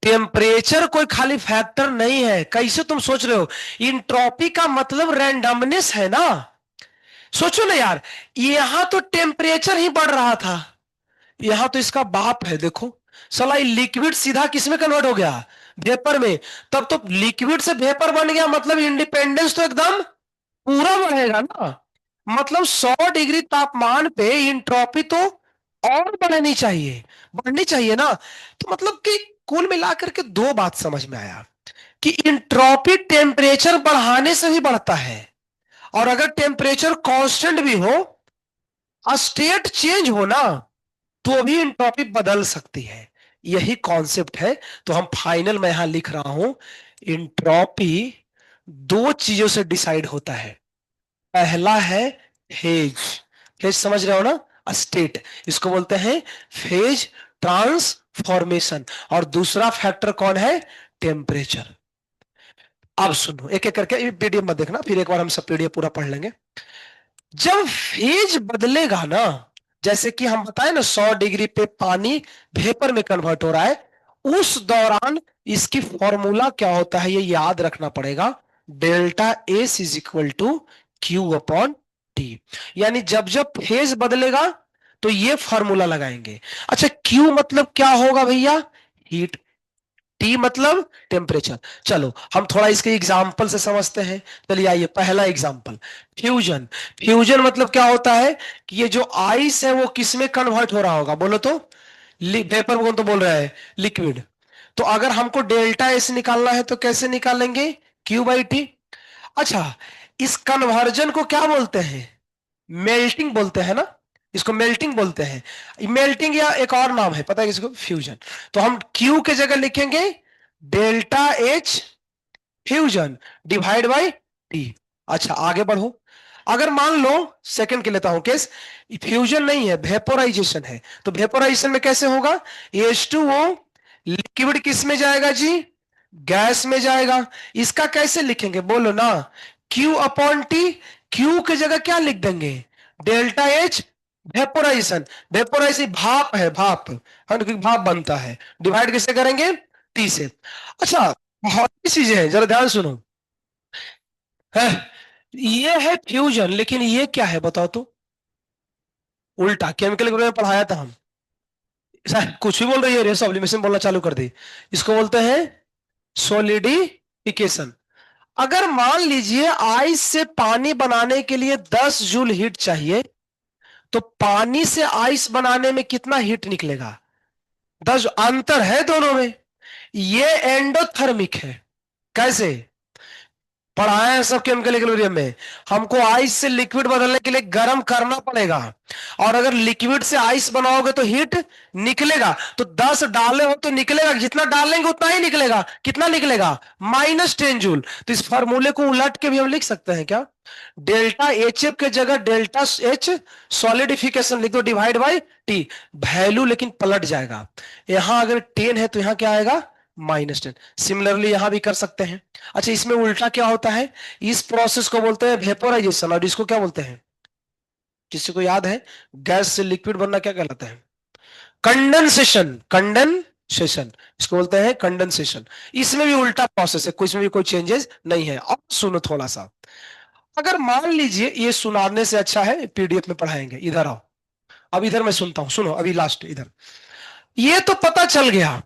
टेम्परेचर कोई खाली फैक्टर नहीं है। कैसे तुम सोच रहे हो? इंट्रोपी का मतलब रैंडमनेस है ना। सोचो ना यार, यहां तो टेम्परेचर ही बढ़ रहा था, यहां तो इसका बाप है देखो, साला लिक्विड सीधा किस में कन्वर्ट हो गया? वेपर में। तब तो लिक्विड से वेपर बन गया, मतलब इंडिपेंडेंस तो एकदम पूरा बढ़ेगा ना। मतलब 100 डिग्री तापमान पे इंट्रोपी तो और बढ़नी चाहिए, बढ़नी चाहिए ना। तो मतलब कि कुल मिलाकर के 2 बात समझ में आया कि इंट्रोपी टेम्परेचर बढ़ाने से भी बढ़ता है, और अगर टेम्परेचर कांस्टेंट भी हो, स्टेट चेंज हो ना, तो भी इंट्रोपी बदल सकती है। यही कॉन्सेप्ट है। तो हम फाइनल में यहां लिख रहा हूं, इंट्रोपी 2 चीजों से डिसाइड होता है। पहला है फेज, फेज समझ रहे हो ना? स्टेट, इसको बोलते हैं फेज ट्रांसफॉर्मेशन। और दूसरा फैक्टर कौन है? टेम्परेचर। अब सुनो एक एक करके, पीडीएफ मत देखना, फिर एक बार हम सब पीडीएफ पूरा पढ़ लेंगे। जब फेज बदलेगा ना, जैसे कि हम बताए ना 100 डिग्री पे पानी वेपर में कन्वर्ट हो रहा है, उस दौरान इसकी फॉर्मूला क्या होता है ये याद रखना पड़ेगा। Delta S is equal to Q upon T. यानी जब जब फेज बदलेगा तो ये फॉर्मूला लगाएंगे। अच्छा, क्यू मतलब क्या होगा भैया? हीट। टी मतलब टेम्परेचर। चलो हम थोड़ा इसके एग्जाम्पल से समझते हैं। चलिए आइए, पहला एग्जाम्पल, फ्यूजन। फ्यूजन मतलब क्या होता है कि ये जो आइस है वो किस में कन्वर्ट हो रहा होगा, बोलो तो? वेपर कौन तो बोल रहा है? लिक्विड। तो अगर हमको डेल्टा एस निकालना है तो कैसे निकालेंगे? Q by T. अच्छा, इस कन्वर्जन को क्या बोलते हैं? मेल्टिंग बोलते हैं ना। इसको मेल्टिंग बोलते हैं। मेल्टिंग या एक और नाम है पता है किसको? फ्यूजन। तो हम क्यू के जगह लिखेंगे delta H fusion divide by T. अच्छा आगे बढ़ो। अगर मान लो, सेकंड के लेता हूं केस, फ्यूजन नहीं है, वेपोराइजेशन है। तो वेपोराइजेशन में कैसे होगा? H2O लिक्विड किस में जाएगा जी? गैस में जाएगा। इसका कैसे लिखेंगे बोलो ना? Q upon T. क्यू की जगह क्या लिख देंगे? Delta H vaporisation. वेपोराइजेशन भाप है, भाप, हाँ, क्योंकि भाप बनता है। डिवाइड किससे करेंगे? टी से। अच्छा, बहुत सी चीजें हैं, जरा ध्यान सुनो। है, ये है फ्यूजन, लेकिन ये क्या है बताओ तो? उल्टा। केमिकल में पढ़ाया था हम। शायद कुछ भी बोल रही है, रे सब्लिमेशन बोलना चालू कर दी। इसको बोलते हैं सॉलिडिफिकेशन। अगर मान लीजिए आइस से पानी बनाने के लिए 10 जूल हीट चाहिए, तो पानी से आइस बनाने में कितना हीट निकलेगा? 10। अंतर है दोनों में। ये एंडोथर्मिक है। कैसे? पढ़ाया है सब केमिकल इक्विलिब्रियम में। हमको आइस से लिक्विड बदलने के लिए गर्म करना पड़ेगा, और अगर लिक्विड से आइस बनाओगे तो हीट निकलेगा। तो 10 डाले हो तो निकलेगा, जितना डालेंगे उतना ही निकलेगा। कितना निकलेगा? -10 जूल। तो इस फार्मूले को उलट के भी हम लिख सकते हैं क्या? डेल्टा एच एफ के जगह डेल्टा एच सॉलिडिफिकेशन लिख दो डिवाइड बाई टी। वैल्यू लेकिन पलट जाएगा। यहां अगर 10 है तो यहां क्या आएगा? -10। सिमिलरली यहां भी कर सकते हैं। अच्छा, इसमें उल्टा क्या होता है? इस प्रोसेस को बोलते हैं वेपोराइजेशन, और इसको क्या बोलते हैं? किसी को याद है? गैस से लिक्विड बनना क्या कहलाता है? कंडेंसेशन। कंडेंसेशन, इसको बोलते हैं कंडेंसेशन। इसमें भी उल्टा प्रोसेस है, इसमें भी कोई चेंजेस नहीं है। अब सुनो थोड़ा सा। अगर मान लीजिए, ये सुनाने से अच्छा है पीडीएफ में पढ़ाएंगे, इधर आओ। अब इधर मैं सुनता हूं, सुनो अभी लास्ट इधर। ये तो पता चल गया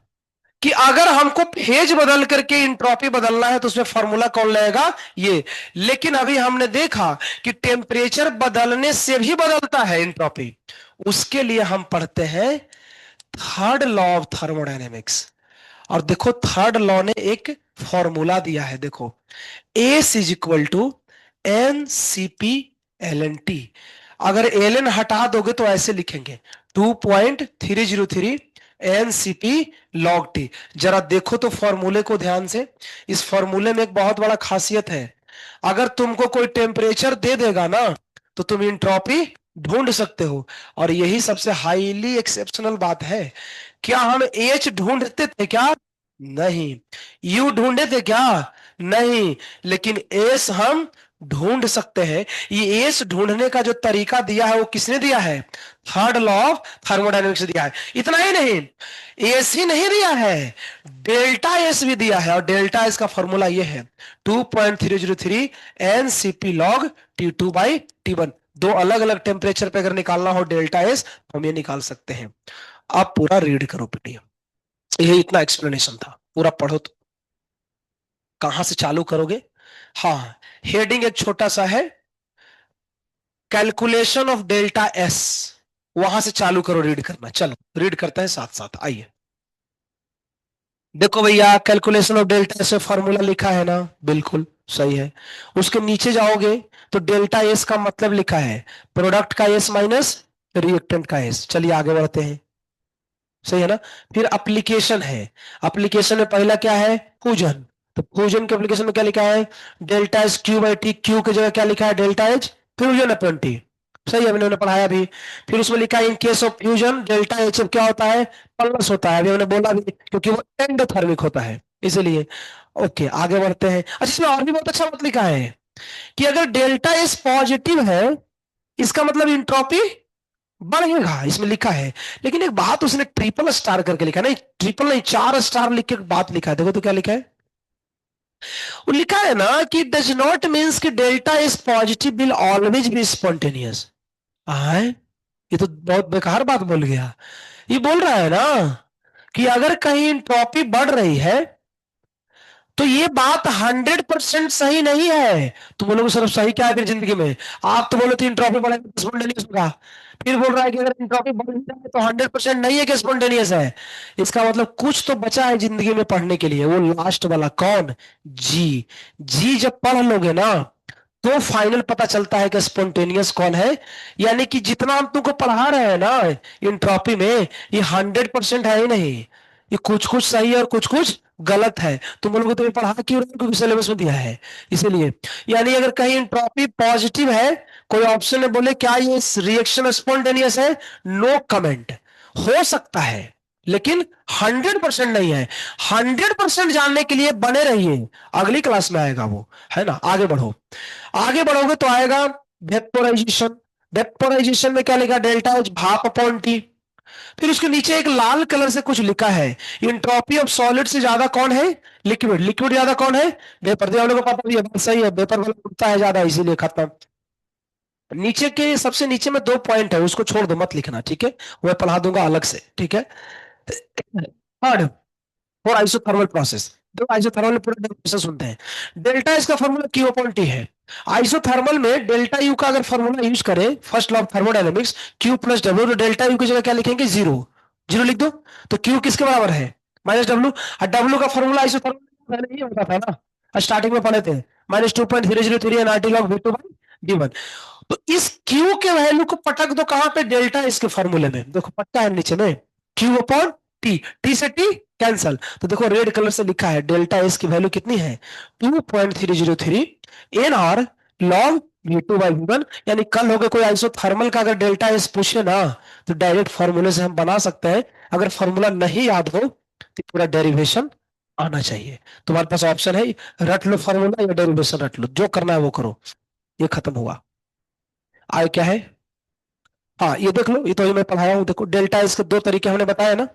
कि अगर हमको फेज बदल करके इंट्रॉपी बदलना है तो उसमें फॉर्मूला कौन लगेगा? ये। लेकिन अभी हमने देखा कि टेम्परेचर बदलने से भी बदलता है इंट्रॉपी। उसके लिए हम पढ़ते हैं थर्ड लॉ ऑफ थर्मोडायनेमिक्स। और देखो थर्ड लॉ ने एक फॉर्मूला दिया है, देखो। S is equal to N C P L N T. अगर एल एन हटा दोगे तो ऐसे लिखेंगे 2.303 N C P log T. जरा देखो तो फॉर्मूले को ध्यान से। इस फॉर्मूले में एक बहुत बड़ा खासियत है। अगर तुमको कोई टेम्परेचर दे देगा ना, तो तुम इंट्रॉपी ढूंढ सकते हो। और यही सबसे हाईली एक्सेप्शनल बात है। क्या हम एच ढूंढते थे क्या? नहीं। यू ढूंढे थे क्या? नहीं। लेकिन एस हम ढूंढ सकते हैं। ये एस ढूंढने का जो तरीका दिया है वो किसने दिया है? थर्ड लॉ ऑफ थर्मोडायनेमिक्स दिया है। इतना ही नहीं, एस ही नहीं दिया है, डेल्टा एस भी दिया है। और डेल्टा एस का फॉर्मूला ये है 2.303 N C P log T2/T1। दो अलग अलग टेम्परेचर पे अगर निकालना हो डेल्टा एस, हम ये निकाल सकते हैं। आप पूरा रीड करो पीडीएफ। ये इतना एक्सप्लेनेशन था, पूरा पढ़ो तो। कहां से चालू करोगे? हाँ, हेडिंग एक छोटा सा है, कैलकुलेशन ऑफ डेल्टा एस। वहां से चालू करो रीड करना। चलो रीड करते हैं साथ साथ, आइए। देखो भैया, calculation of delta S formula लिखा है ना, बिल्कुल सही है। उसके नीचे जाओगे तो डेल्टा एस का मतलब लिखा है प्रोडक्ट का एस माइनस रिएक्टेंट का एस। चलिए आगे बढ़ते हैं। सही है ना? फिर एप्लीकेशन है। एप्लीकेशन में पहला क्या है? फ्यूजन। तो फ्यूजन के एप्लीकेशन में क्या लिखा है? Delta S Q by T. Q की जगह क्या लिखा है? Delta H fusion upon T. सही है, हमने पढ़ाया भी। फिर उसमें लिखा है in case of fusion delta H क्या होता है? प्लस होता है, अभी हमने बोला भी, क्योंकि वो एंडोथर्मिक होता है इसलिए। ओके आगे बढ़ते हैं। अच्छा, इसमें और भी बहुत अच्छा मत लिखा है कि अगर डेल्टा एस पॉजिटिव है, इसका मतलब इंट्रोपी बढ़ेगा, इसमें लिखा है। लेकिन एक बात उसने ट्रिपल स्टार करके लिखा है, नहीं ट्रिपल नहीं, 4 स्टार लिख के बात लिखा है। देखो तो क्या लिखा है? वो लिखा है ना कि डज नॉट मीन्स कि delta is positive will always be spontaneous. आए, ये तो बहुत बेकार बात बोल गया। ये बोल रहा है ना कि अगर कहीं इंट्रोपी बढ़ रही है तो ये बात 100% सही नहीं है। तो बोलोगे सर सही क्या है फिर जिंदगी में? आप तो बोले थे इंट्रोपी बढ़ेगा तो स्पॉन्टेनियस होगा, फिर बोल रहा है कि अगर इंट्रोपी बढ़ जाए तो 100% नहीं है कि स्पॉन्टेनियस है। इसका मतलब कुछ तो बचा है जिंदगी में पढ़ने के लिए, वो लास्ट वाला कौन? जी। जी जब पढ़ लोगे ना तो फाइनल पता चलता है कि स्पॉन्टेनियस कौन है। यानी कि जितना हम तुमको पढ़ा रहे हैं ना इंट्रोपी में, ये 100% है ही नहीं। ये कुछ कुछ सही है और कुछ कुछ गलत है। तुम लोगों को तो ये पढ़ा क्यों रहे हो? क्योंकि सिलेबस में दिया है इसीलिए। यानी अगर कहीं इंट्रोपी पॉजिटिव है, कोई ऑप्शन में बोले क्या ये रिएक्शन स्पॉन्टेनियस है, नो कमेंट। हो सकता है लेकिन 100% नहीं है। 100% जानने के लिए बने रहिए, अगली क्लास में आएगा वो, है ना। आगे बढ़ो, आगे बढ़ोगे तो आएगा वेपोराइजेशन। वेपोराइजेशन में क्या लिखा? डेल्टा एच भाप अपॉन टी। फिर उसके नीचे एक लाल कलर से कुछ लिखा है, इंट्रोपी ऑफ सॉलिड से ज्यादा कौन है? लिक्विड। लिक्विड ज्यादा कौन है? वेपर। हम लोग को पता भी है, बात सही है, वेपर वाला उड़ता है ज्यादा इसीलिए खत्म। नीचे के सबसे नीचे में दो पॉइंट है, उसको छोड़ दो, मत लिखना, ठीक है, मैं पढ़ा दूंगा अलग से, ठीक है। Third, for isothermal process. तो आइसोथर्मल में पूरा डेफिनेशन सुनते हैं। डेल्टा इसका फॉर्मूला क्यू अपॉन टी है। आइसोथर्मल में डेल्टा यू का अगर फॉर्मूला यूज करें, first law of thermodynamics, Q plus W, तो डेल्टा यू की जगह क्या लिखेंगे? जीरो। जीरो लिख दो। तो क्यू किसके बराबर है? Minus W. और डब्ल्यू का फॉर्मूला आइसोथर्मल पहले ही होता था ना, स्टार्टिंग में पढ़े थे, -2.003 N R T log V two by D one. तो इस क्यू के वैल्यू को पटक दो कहां पे? डेल्टा इसके फॉर्मूले में, देखो पट्टा है नीचे में, क्यू अपॉन टी। टी से टी कैंसल, तो देखो रेड कलर से लिखा है डेल्टा एस की वैल्यू कितनी है? 2.303 N R log V two by V one. यानी कल हो गए कोई आइसोथर्मल का अगर डेल्टा एस पूछे ना, तो डायरेक्ट फॉर्मूले से हम बना सकते हैं। अगर फॉर्मूला नहीं याद हो तो पूरा डेरिवेशन आना चाहिए। तुम्हारे पास ऑप्शन है, रट लो फॉर्मूला या डेरिवेशन रट लो, जो करना है वो करो। ये खत्म हुआ। आगे क्या है? हाँ ये देख लो, ये तो मैं पढ़ाया हूँ, देखो डेल्टा इसके दो तरीके हमने बताया ना,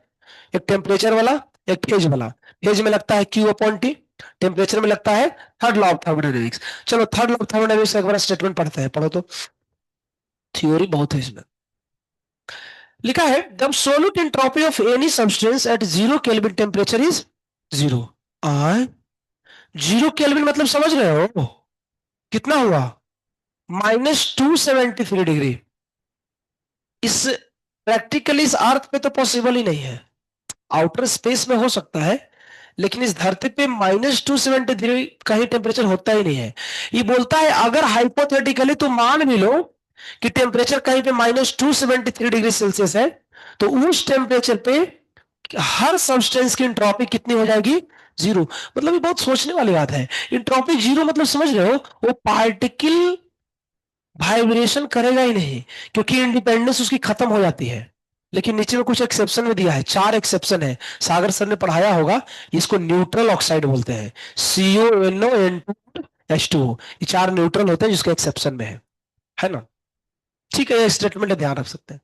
एक टेम्परेचर वाला, एक फेज वाला। फेज में लगता है क्यू अपॉन टी, टेम्परेचर में लगता है थर्ड लॉ ऑफ थर्मोडायनेमिक्स। चलो थर्ड लॉ ऑफ थर्मोडायनेमिक्स एक बार स्टेटमेंट पढ़ते हैं, पढ़ो तो, थ्योरी बहुत है इसमें। लिखा है जब solute entropy of any substance eight 0 kelvin temperature is zero. I, 0 kelvin मतलब समझ रहे हो कितना हुआ? -273 डिग्री। इस प्रैक्टिकली इस अर्थ पे तो पॉसिबल ही नहीं है, आउटर स्पेस में हो सकता है, लेकिन इस धरती पे -273 कहीं टेम्परेचर होता ही नहीं है। ये बोलता है अगर हाइपोथेटिकली तो मान भी लो कि टेम्परेचर कहीं पे -273 डिग्री सेल्सियस है, तो उस टेम्परेचर पे हर सब्सटेंस की इंट्रॉपी कितनी हो जाएगी? जीरो। मतलब ये बहुत सोचने वाली बात है। इंट्रॉपी जीरो मतलब समझ रहे हो, वो पार्टिकल वाइब्रेशन करेगा ही नहीं, क्योंकि इंडिपेंडेंस उसकी खत्म हो जाती है। लेकिन नीचे में कुछ एक्सेप्शन में दिया है, 4 एक्सेप्शन है, सागर सर ने पढ़ाया होगा। इसको न्यूट्रल ऑक्साइड बोलते हैं, CONO N2H2O। ये 4 न्यूट्रल होते हैं जिसके एक्सेप्शन में है ना। ठीक है, ये स्टेटमेंट ध्यान रख सकते हैं।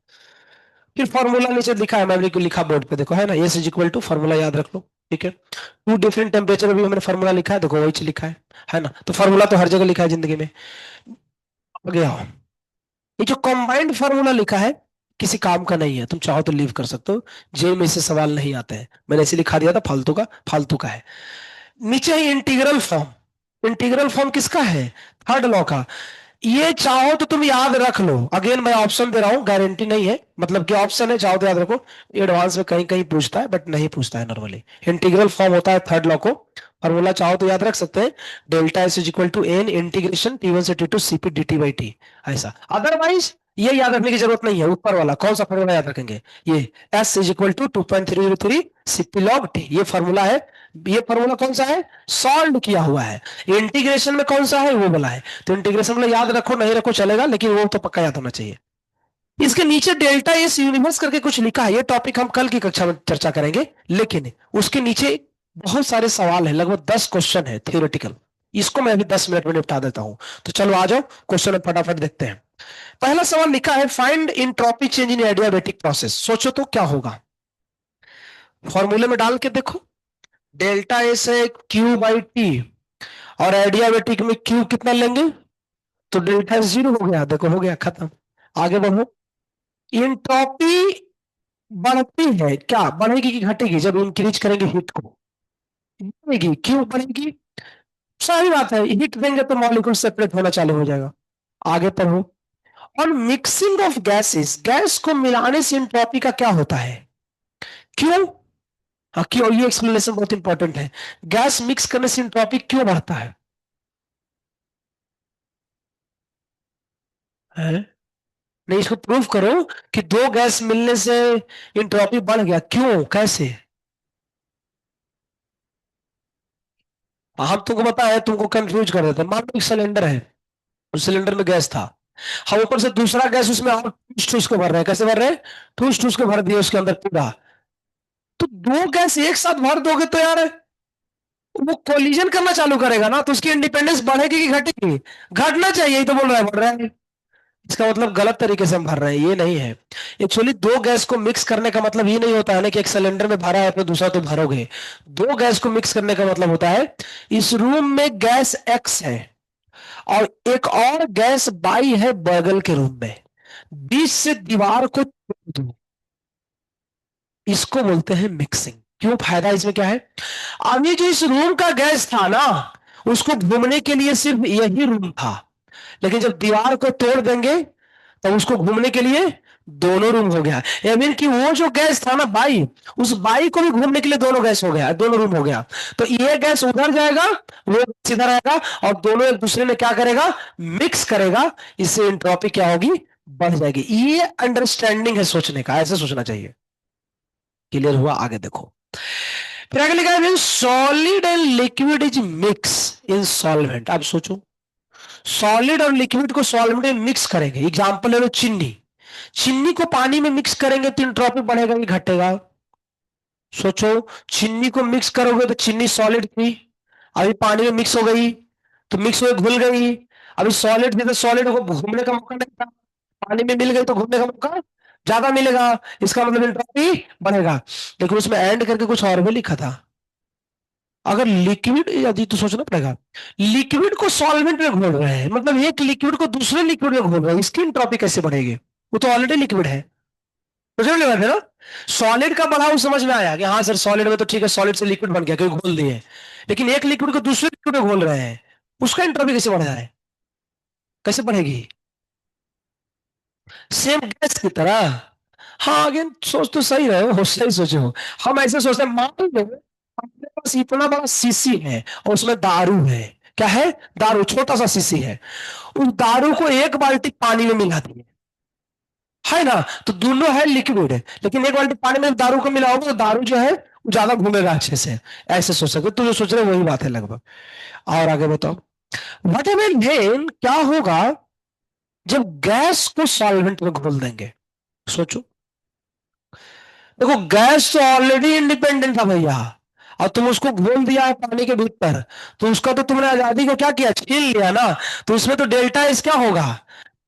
फिर फॉर्मूला नीचे लिखा है, मैंने लिखा बोर्ड पे देखो, है ना, S is equal to, formula याद रख लो, ठीक है। टू डिफरेंट टेम्परेचर भी मैंने फॉर्मूला लिखा है, देखो वही लिखा है ना। तो फॉर्मूला तो हर जगह लिखा है जिंदगी में। आगे आओ, ये जो कंबाइंड फार्मूला लिखा है किसी काम का नहीं है, तुम चाहो तो लीव कर सकते हो, जेई में से सवाल नहीं आते हैं, मैंने ऐसे लिखा दिया था, फालतू का फालतू का है। नीचे है इंटीग्रल फॉर्म। इंटीग्रल फॉर्म किसका है? थर्ड लॉ का। ये चाहो तो तुम याद रख लो, अगेन मैं ऑप्शन दे रहा हूं, गारंटी नहीं है, मतलब कि ऑप्शन है, चाहो तो याद रखो। एडवांस में कहीं कहीं पूछता है बट नहीं पूछता है नॉर्मली। इंटीग्रल फॉर्म होता है थर्ड लॉ को, फॉर्मूला चाहो तो याद रख सकते हैं, delta S is equal to N integration T1 से T2 CP dt by T. ऐसा, अदरवाइज ये याद रखने की जरूरत नहीं है। ऊपर वाला कौन सा फॉर्मूला याद रखेंगे? ये S is equal to 2.303 CP log t, ये फॉर्मूला है। ये फॉर्मूला कौन सा है? सॉल्व किया हुआ है। इंटीग्रेशन में कौन सा है? वो वाला है। तो इंटीग्रेशन में याद रखो नहीं रखो चलेगा, लेकिन वो तो पक्का याद होना चाहिए। इसके नीचे डेल्टा एस यूनिवर्स करके कुछ लिखा है, ये टॉपिक हम कल की कक्षा में चर्चा करेंगे, लेकिन उसके नीचे बहुत सारे सवाल है, लगभग 10 क्वेश्चन है थियोरेटिकल। इसको मैं अभी 10 मिनट में निपटा देता हूं। तो चलो आ जाओ, क्वेश्चन फटाफट देखते हैं। पहला सवाल लिखा है find entropy change in adiabatic process. सोचो तो क्या होगा, फॉर्मूले में डाल के देखो। डेल्टा एस है क्यू बाई टी, और एडियाबेटिक में क्यू कितना लेंगे? तो डेल्टा जीरो हो गया, देखो हो गया खत्म। आगे बढ़ो। इंट्रोपी बढ़ती है क्या, बढ़ेगी कि घटेगी जब इंक्रीज करेंगे हीट को? बढ़ेगी। क्यों बढ़ेगी? सारी बात है, हीट देंगे तो मॉलिक्यूल सेपरेट होना चालू हो जाएगा। आगे पढ़ो। और मिक्सिंग ऑफ गैसेस, गैस को मिलाने से इंट्रोपी का क्या होता है? क्यों? हाँ क्यों, ये एक्सप्लेनेशन बहुत इंपॉर्टेंट है। गैस मिक्स करने से इंट्रोपी क्यों बढ़ता है? नहीं, इसको प्रूफ करो कि दो गैस मिलने से इंट्रोपी बढ़ गया, क्यों, कैसे? हम तुमको बताया, तुमको कंफ्यूज कर देते हैं। मान लो एक सिलेंडर है, उस सिलेंडर में गैस था, हम ऊपर से दूसरा गैस उसमें और ठूस ठूस के भर रहे हैं। कैसे भर रहे हैं? ठूस ठूस के भर दिए उसके अंदर पूरा। तो दो गैस एक साथ भर दोगे तो यार वो कोलिजन करना चालू करेगा ना, तो उसकी इंडिपेंडेंस बढ़ेगी कि घटेगी? घटना चाहिए, ही तो बोल रहा है बढ़ रहा है। इसका मतलब गलत तरीके से हम भर रहे हैं, ये नहीं है। एक्चुअली दो गैस को मिक्स करने का मतलब ये नहीं होता है ना कि एक सिलेंडर में भरा है तो दूसरा तो भरोगे। दो गैस को मिक्स करने का मतलब होता है, इस रूम में गैस एक्स है और एक और गैस बाई है बगल के रूम में, बीच से दीवार को तोड़ दो, इसको बोलते हैं मिक्सिंग। क्यों, फायदा इसमें क्या है? अभी जो इस रूम का गैस था ना, उसको घूमने के लिए सिर्फ यही रूम था, लेकिन जब दीवार को तोड़ देंगे तो उसको घूमने के लिए दोनों रूम हो गया। आई मीन कि वो जो गैस था ना बाई, उस बाई को भी घूमने के लिए दोनों गैस हो गया, दोनों रूम हो गया। तो ये गैस उधर जाएगा, वो गैस इधर आएगा, और दोनों एक दूसरे में क्या करेगा, मिक्स करेगा। इससे एंट्रोपी क्या होगी, बढ़ जाएगी। ये अंडरस्टैंडिंग है सोचने का, ऐसे सोचना चाहिए। क्लियर हुआ? आगे देखो। फिर आगे लिखा है solid and liquid is mix in solvent. अब सोचो, सॉलिड और लिक्विड को सॉल्वेंट में मिक्स करेंगे, एग्जांपल ले लो चीनी। चीनी को पानी में मिक्स करेंगे तो एंट्रोपी बढ़ेगा कि घटेगा? सोचो, चीनी को मिक्स करोगे तो चीनी सॉलिड थी, अभी पानी में मिक्स हो गई तो मिक्स हो घुल गई। अभी सॉलिड थी तो सॉलिड को घूमने का मौका नहीं था, पानी में मिल गई तो घूमने का मौका ज्यादा मिलेगा, इसका मतलब एंट्रोपी बढ़ेगा। लेकिन उसमें एंड करके कुछ और भी लिखा था। अगर लिक्विड, यदि तो सोचना पड़ेगा, लिक्विड को सॉल्वेंट में घोल रहे हैं, मतलब एक लिक्विड को दूसरे लिक्विड में घोल रहे हैं, इसकी एंट्रोपी कैसे बढ़ेगी? वो तो ऑलरेडी लिक्विड है। समझ में बात है ना? सॉलिड का बढ़ाव समझ में आया कि हाँ सर सॉलिड में तो ठीक है, सॉलिड से लिक्विड बन गया क्योंकि घोल दिए। लेकिन एक लिक्विड को दूसरे लिक्विड में घोल रहे हैं, उसका एंट्रोपी कैसे बढ़ रहा है, कैसे बढ़ेगी? सेम गैस की तरह। हाँ अगेन सोच तो सही रहे हो, सही सोचे हो। हम ऐसे सोचते हैं, मान लो अपने पास इतना बड़ा शीशी है और उसमें दारू है। क्या है? दारू, छोटा सा शीशी है। उस दारू को एक बाल्टी पानी में मिला दिए, है ना? तो दोनों है लिक्विड है, लेकिन एक बाल्टी पानी में दारू को मिलाओगे तो दारू जो है वो ज्यादा घूमेगा अच्छे से। ऐसे सोच सकते हो, तो जो सोच रहे हो वही बात है लगभग। और आगे बताओ। व्हाट एवर देन, क्या होगा जब गैस को सॉल्वेंट में घोल देंगे? सोचो। देखो गैस तो ऑलरेडी इंडिपेंडेंट था भैया, और तुम उसको घोल दिया है पानी के भीतर, तो उसका तो तुमने आजादी को क्या किया, छीन लिया ना। तो उसमें तो डेल्टा एस क्या होगा,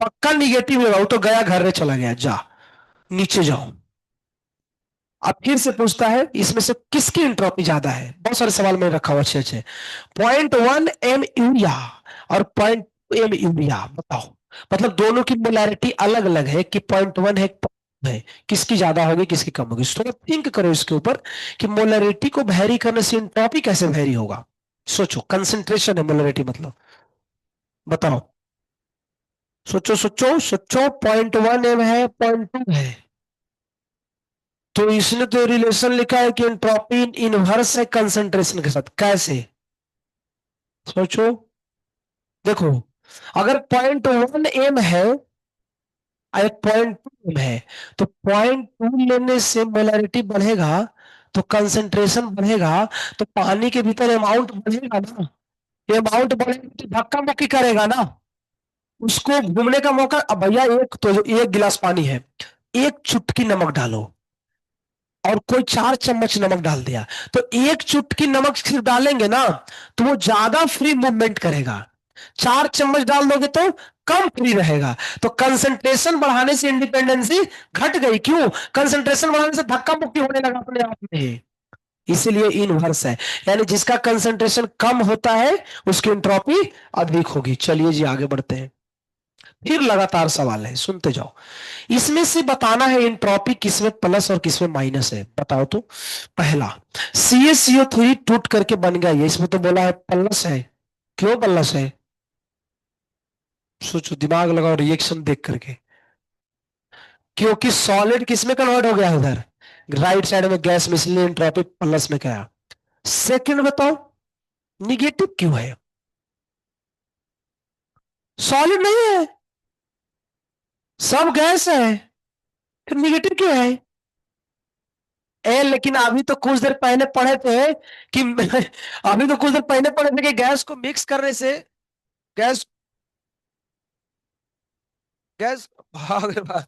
पक्का निगेटिव होगा। वो तो गया घर में चला गया, जा नीचे जाओ। अब फिर से पूछता है इसमें से किसकी एंट्रोपी ज्यादा है? बहुत सारे सवाल में रखा हुआ अच्छे अच्छे। 0.1 एम यूरिया और 0.2 एम यूरिया, बताओ। मतलब दोनों की मोलैरिटी अलग अलग है कि 0.1 है, किसकी ज्यादा होगी किसकी कम होगी? थोड़ा थिंक करो इसके ऊपर कि मोलैरिटी को वैरी करने से एंट्रोपी कैसे वैरी होगा। सोचो, कंसंट्रेशन है मोलैरिटी मतलब, बताओ। सोचो सोचो सोचो, 0.1 है, 0.2 है, तो इसने तो रिलेशन लिखा है कि एंट्रोपी इनवर्स है कंसंट्रेशन के साथ, कैसे? सोचो। देखो, अगर 0.1 एम है और एक 0.2 एम है, तो 0.2 लेने से मोलैरिटी बढ़ेगा तो कंसंट्रेशन बढ़ेगा, तो पानी के भीतर अमाउंट बढ़ेगा ना। ये अमाउंट बढ़ेगा तो धक्का मुक्की करेगा ना, उसको घूमने का मौका। अब भैया एक तो एक गिलास पानी है, एक चुटकी नमक डालो और कोई 4 चम्मच नमक डाल दिया, तो एक चुटकी नमक सिर्फ डालेंगे ना तो वो ज्यादा फ्री मूवमेंट करेगा। 4 चम्मच डाल दोगे तो कम फ्री रहेगा। तो कंसंट्रेशन बढ़ाने से इंडिपेंडेंसी घट गई। क्यों? कंसंट्रेशन बढ़ाने से धक्का मुक्की होने लगा अपने आप में। इसीलिए इनवर्स है। यानी जिसका कंसंट्रेशन कम होता है उसकी एंट्रोपी अधिक होगी। चलिए जी आगे बढ़ते हैं। फिर लगातार सवाल है, सुनते जाओ। इसमें से बताना है एंट्रोपी किसमें प्लस और किसमें माइनस है, बताओ तो। पहला, CaCO3 टूट करके बन गया, ये इसमें तो बोला है प्लस है। क्यों प्लस है? सोचो, दिमाग लगाओ रिएक्शन देख करके। क्योंकि सॉलिड किसमें कन्वर्ट हो गया है उधर, राइट साइड में गैस में, इसलिए एंट्रोपी प्लस में गया। सेकंड बताओ, निगेटिव क्यों है? सॉलिड नहीं है, सब गैस है, फिर निगेटिव क्यों है? लेकिन अभी तो कुछ देर पहले पढ़े थे कि अभी तो कुछ देर पहले पढ़े थे कि गैस को मिक्स करने से गैस गैस भाग भाग।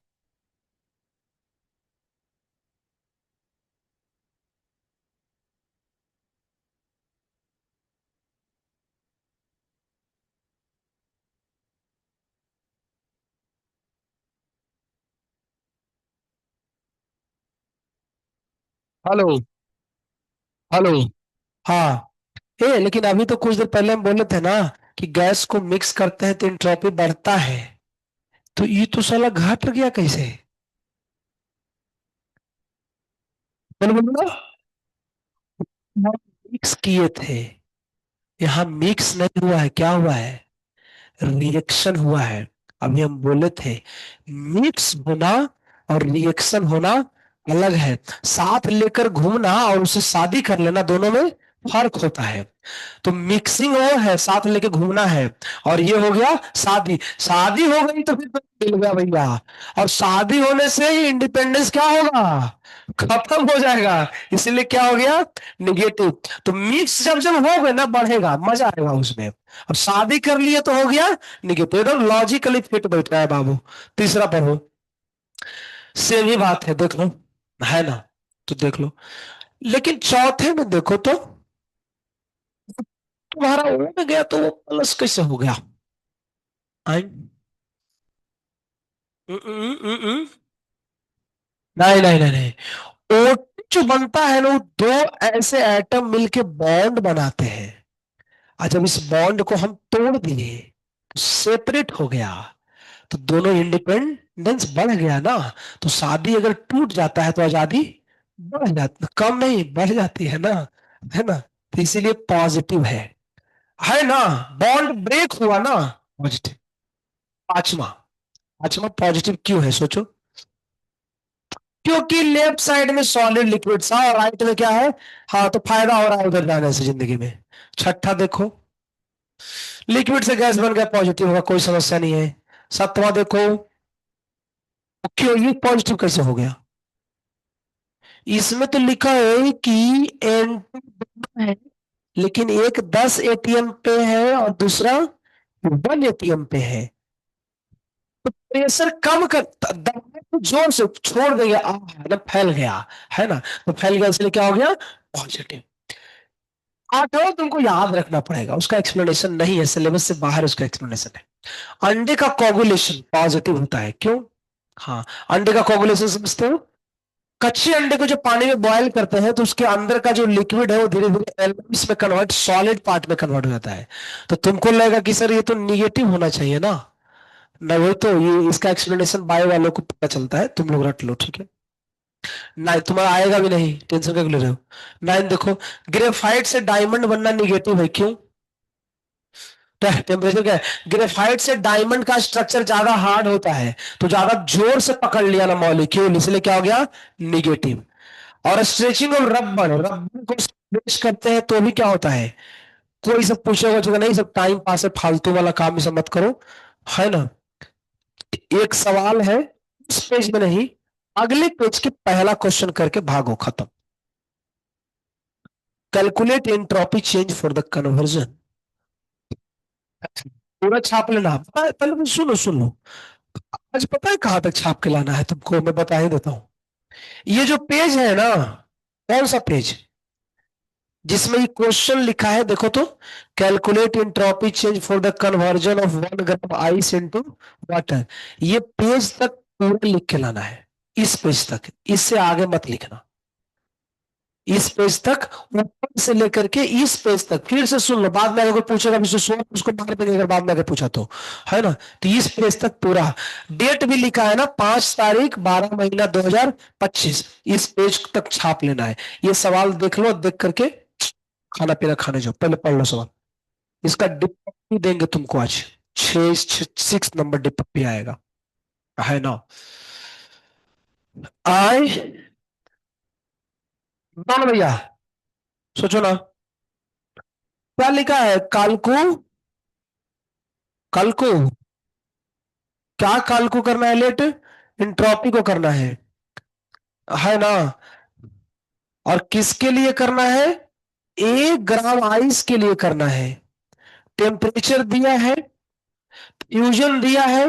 Hello, hello. हाँ, लेकिन अभी तो कुछ देर पहले हम बोले थे ना कि गैस को मिक्स करते हैं तो एंट्रोपी बढ़ता है। तो ये तो साला घट गया कैसे? बोलो बोलो ना। मिक्स किए थे, यहाँ मिक्स नहीं हुआ है, क्या हुआ है? रिएक्शन हुआ है। अभी हम बोले थे मिक्स होना और रिएक्शन होना अलग है। साथ लेकर घूमना और उसे शादी कर लेना, दोनों में फर्क होता है। तो मिक्सिंग वो है, साथ लेके घूमना है। और ये हो गया शादी। शादी हो गई तो फिर तो मिल गया भैया। और शादी होने से ही इंडिपेंडेंस क्या होगा, खत्म हो जाएगा। इसलिए क्या हो गया, निगेटिव। तो मिक्स जब जब हो गए ना बढ़ेगा, मजा आएगा उसमें। अब शादी कर लिए तो हो गया निगेटिव, एकदम लॉजिकली फिट बैठ रहा है बाबू। तीसरा पढ़ो, सेम ही बात है, देख लो, है ना? तो देख लो, लेकिन चौथे में देखो तो, तुम्हारा ओ में गया तो वो प्लस कैसे हो गया? आई नहीं नहीं नहीं नहीं। ओ जो बनता है ना, वो दो ऐसे एटम मिलके बॉन्ड बनाते हैं। और जब इस बॉन्ड को हम तोड़ दिए तो सेपरेट हो गया, तो दोनों इंडिपेंडेंस बढ़ गया ना। तो शादी अगर टूट जाता है तो आजादी बढ़ जाती, कम नहीं बढ़ जाती है ना, है ना? तो इसीलिए पॉजिटिव है ना? बॉन्ड ब्रेक हुआ ना, पॉजिटिव। पांचवा, पांचवा पॉजिटिव क्यों है सोचो। क्योंकि लेफ्ट साइड में सॉलिड लिक्विड सा और राइट में क्या है, हाँ, तो फायदा हो रहा है उधर जाने से जिंदगी में। छठा देखो, लिक्विड से गैस बन गया, पॉजिटिव होगा, कोई समस्या नहीं है। सातवां देखो, क्यों ये पॉजिटिव कैसे हो गया? इसमें तो लिखा है कि एन है, लेकिन एक 10 ATM पे है और दूसरा 1 ATM पे है। तो प्रेशर कम कर, दबाए तो जोर से छोड़ देंगे, है ना, फैल गया, है ना? तो फैल गया इसलिए क्या हो गया, पॉजिटिव। आठवां तुमको याद रखना पड़ेगा, उसका एक्सप्लेनेशन नहीं है, सिलेबस से बाहर उसका एक्सप्लेनेशन है। अंडे का कोगुलेशन पॉजिटिव होता है, क्यों? हाँ, अंडे का कोगुलेशन समझते हो? कच्चे अंडे को जो पानी में बॉयल करते हैं तो उसके अंदर का जो लिक्विड है वो धीरे धीरे एल्कलीन में कन्वर्ट, सॉलिड पार्ट में कन्वर्ट हो जाता है। तो तुमको लगेगा कि सर ये तो निगेटिव होना चाहिए ना। नहीं, वही तो, ये इसका एक्सप्लेनेशन बायो वालों को पता चलता है, तुम लोग रट लो, ठीक है? नहीं, तुम्हारा आएगा भी नहीं, टेंशन क्या ले रहे हो। नाइन देखो, ग्रेफाइट से डायमंड बनना निगेटिव है, क्यों? टेम्परेचर क्या है, ग्रेफाइट से डायमंड का स्ट्रक्चर ज्यादा हार्ड होता है, तो ज्यादा जोर से पकड़ लिया ना मॉलिक्यूल, इसलिए क्या हो गया, निगेटिव। और स्ट्रेचिंग ऑफ रबर, रबर को स्ट्रेच करते हैं तो भी क्या होता है? कोई सब पूछेगा जो नहीं, सब टाइम पास है, फालतू वाला काम ही सब मत करो, है ना? एक सवाल है, इस पेज में नहीं, अगले पेज के पहला क्वेश्चन करके भागो, खत्म। Calculate entropy change for the conversion. पूरा छाप लेना, पहले मुझे सुनो सुन लो। आज पता है कहां तक छाप के लाना है तुमको, मैं बता ही देता हूँ। ये जो पेज है ना, कौन सा पेज जिसमें ये क्वेश्चन लिखा है, देखो तो, calculate entropy change for the conversion of 1 gram ice into water. ये पेज तक पूरा लिख के लाना है, इस पेज तक, इससे आगे मत लिखना। इस पेज तक, ऊपर से लेकर के इस पेज तक। फिर से सुन लो, बाद में अगर कोई पूछेगा विश्व सोम, उसको मार देंगे अगर बाद में अगर पूछा तो, है ना। तो इस पेज तक पूरा डेट भी लिखा है ना, 5 तारीख 12 महीना 2025, इस पेज तक छाप लेना है। ये सवाल देख लो, देख करके खाना पीना खाने जाओ, पहले पढ़ लो सवाल। इसका डिप्पी देंगे तुमको आज, 6 नंबर डिप्पी आएगा, है ना। आए मान भैया, सोचो ना, क्या लिखा है, कालकू, कालकू, क्या काल को करना है, लेट इंट्रॉपी को करना है ना। और किसके लिए करना है, 1 ग्राम आइस के लिए करना है। टेम्परेचर दिया है, फ्यूजन दिया है,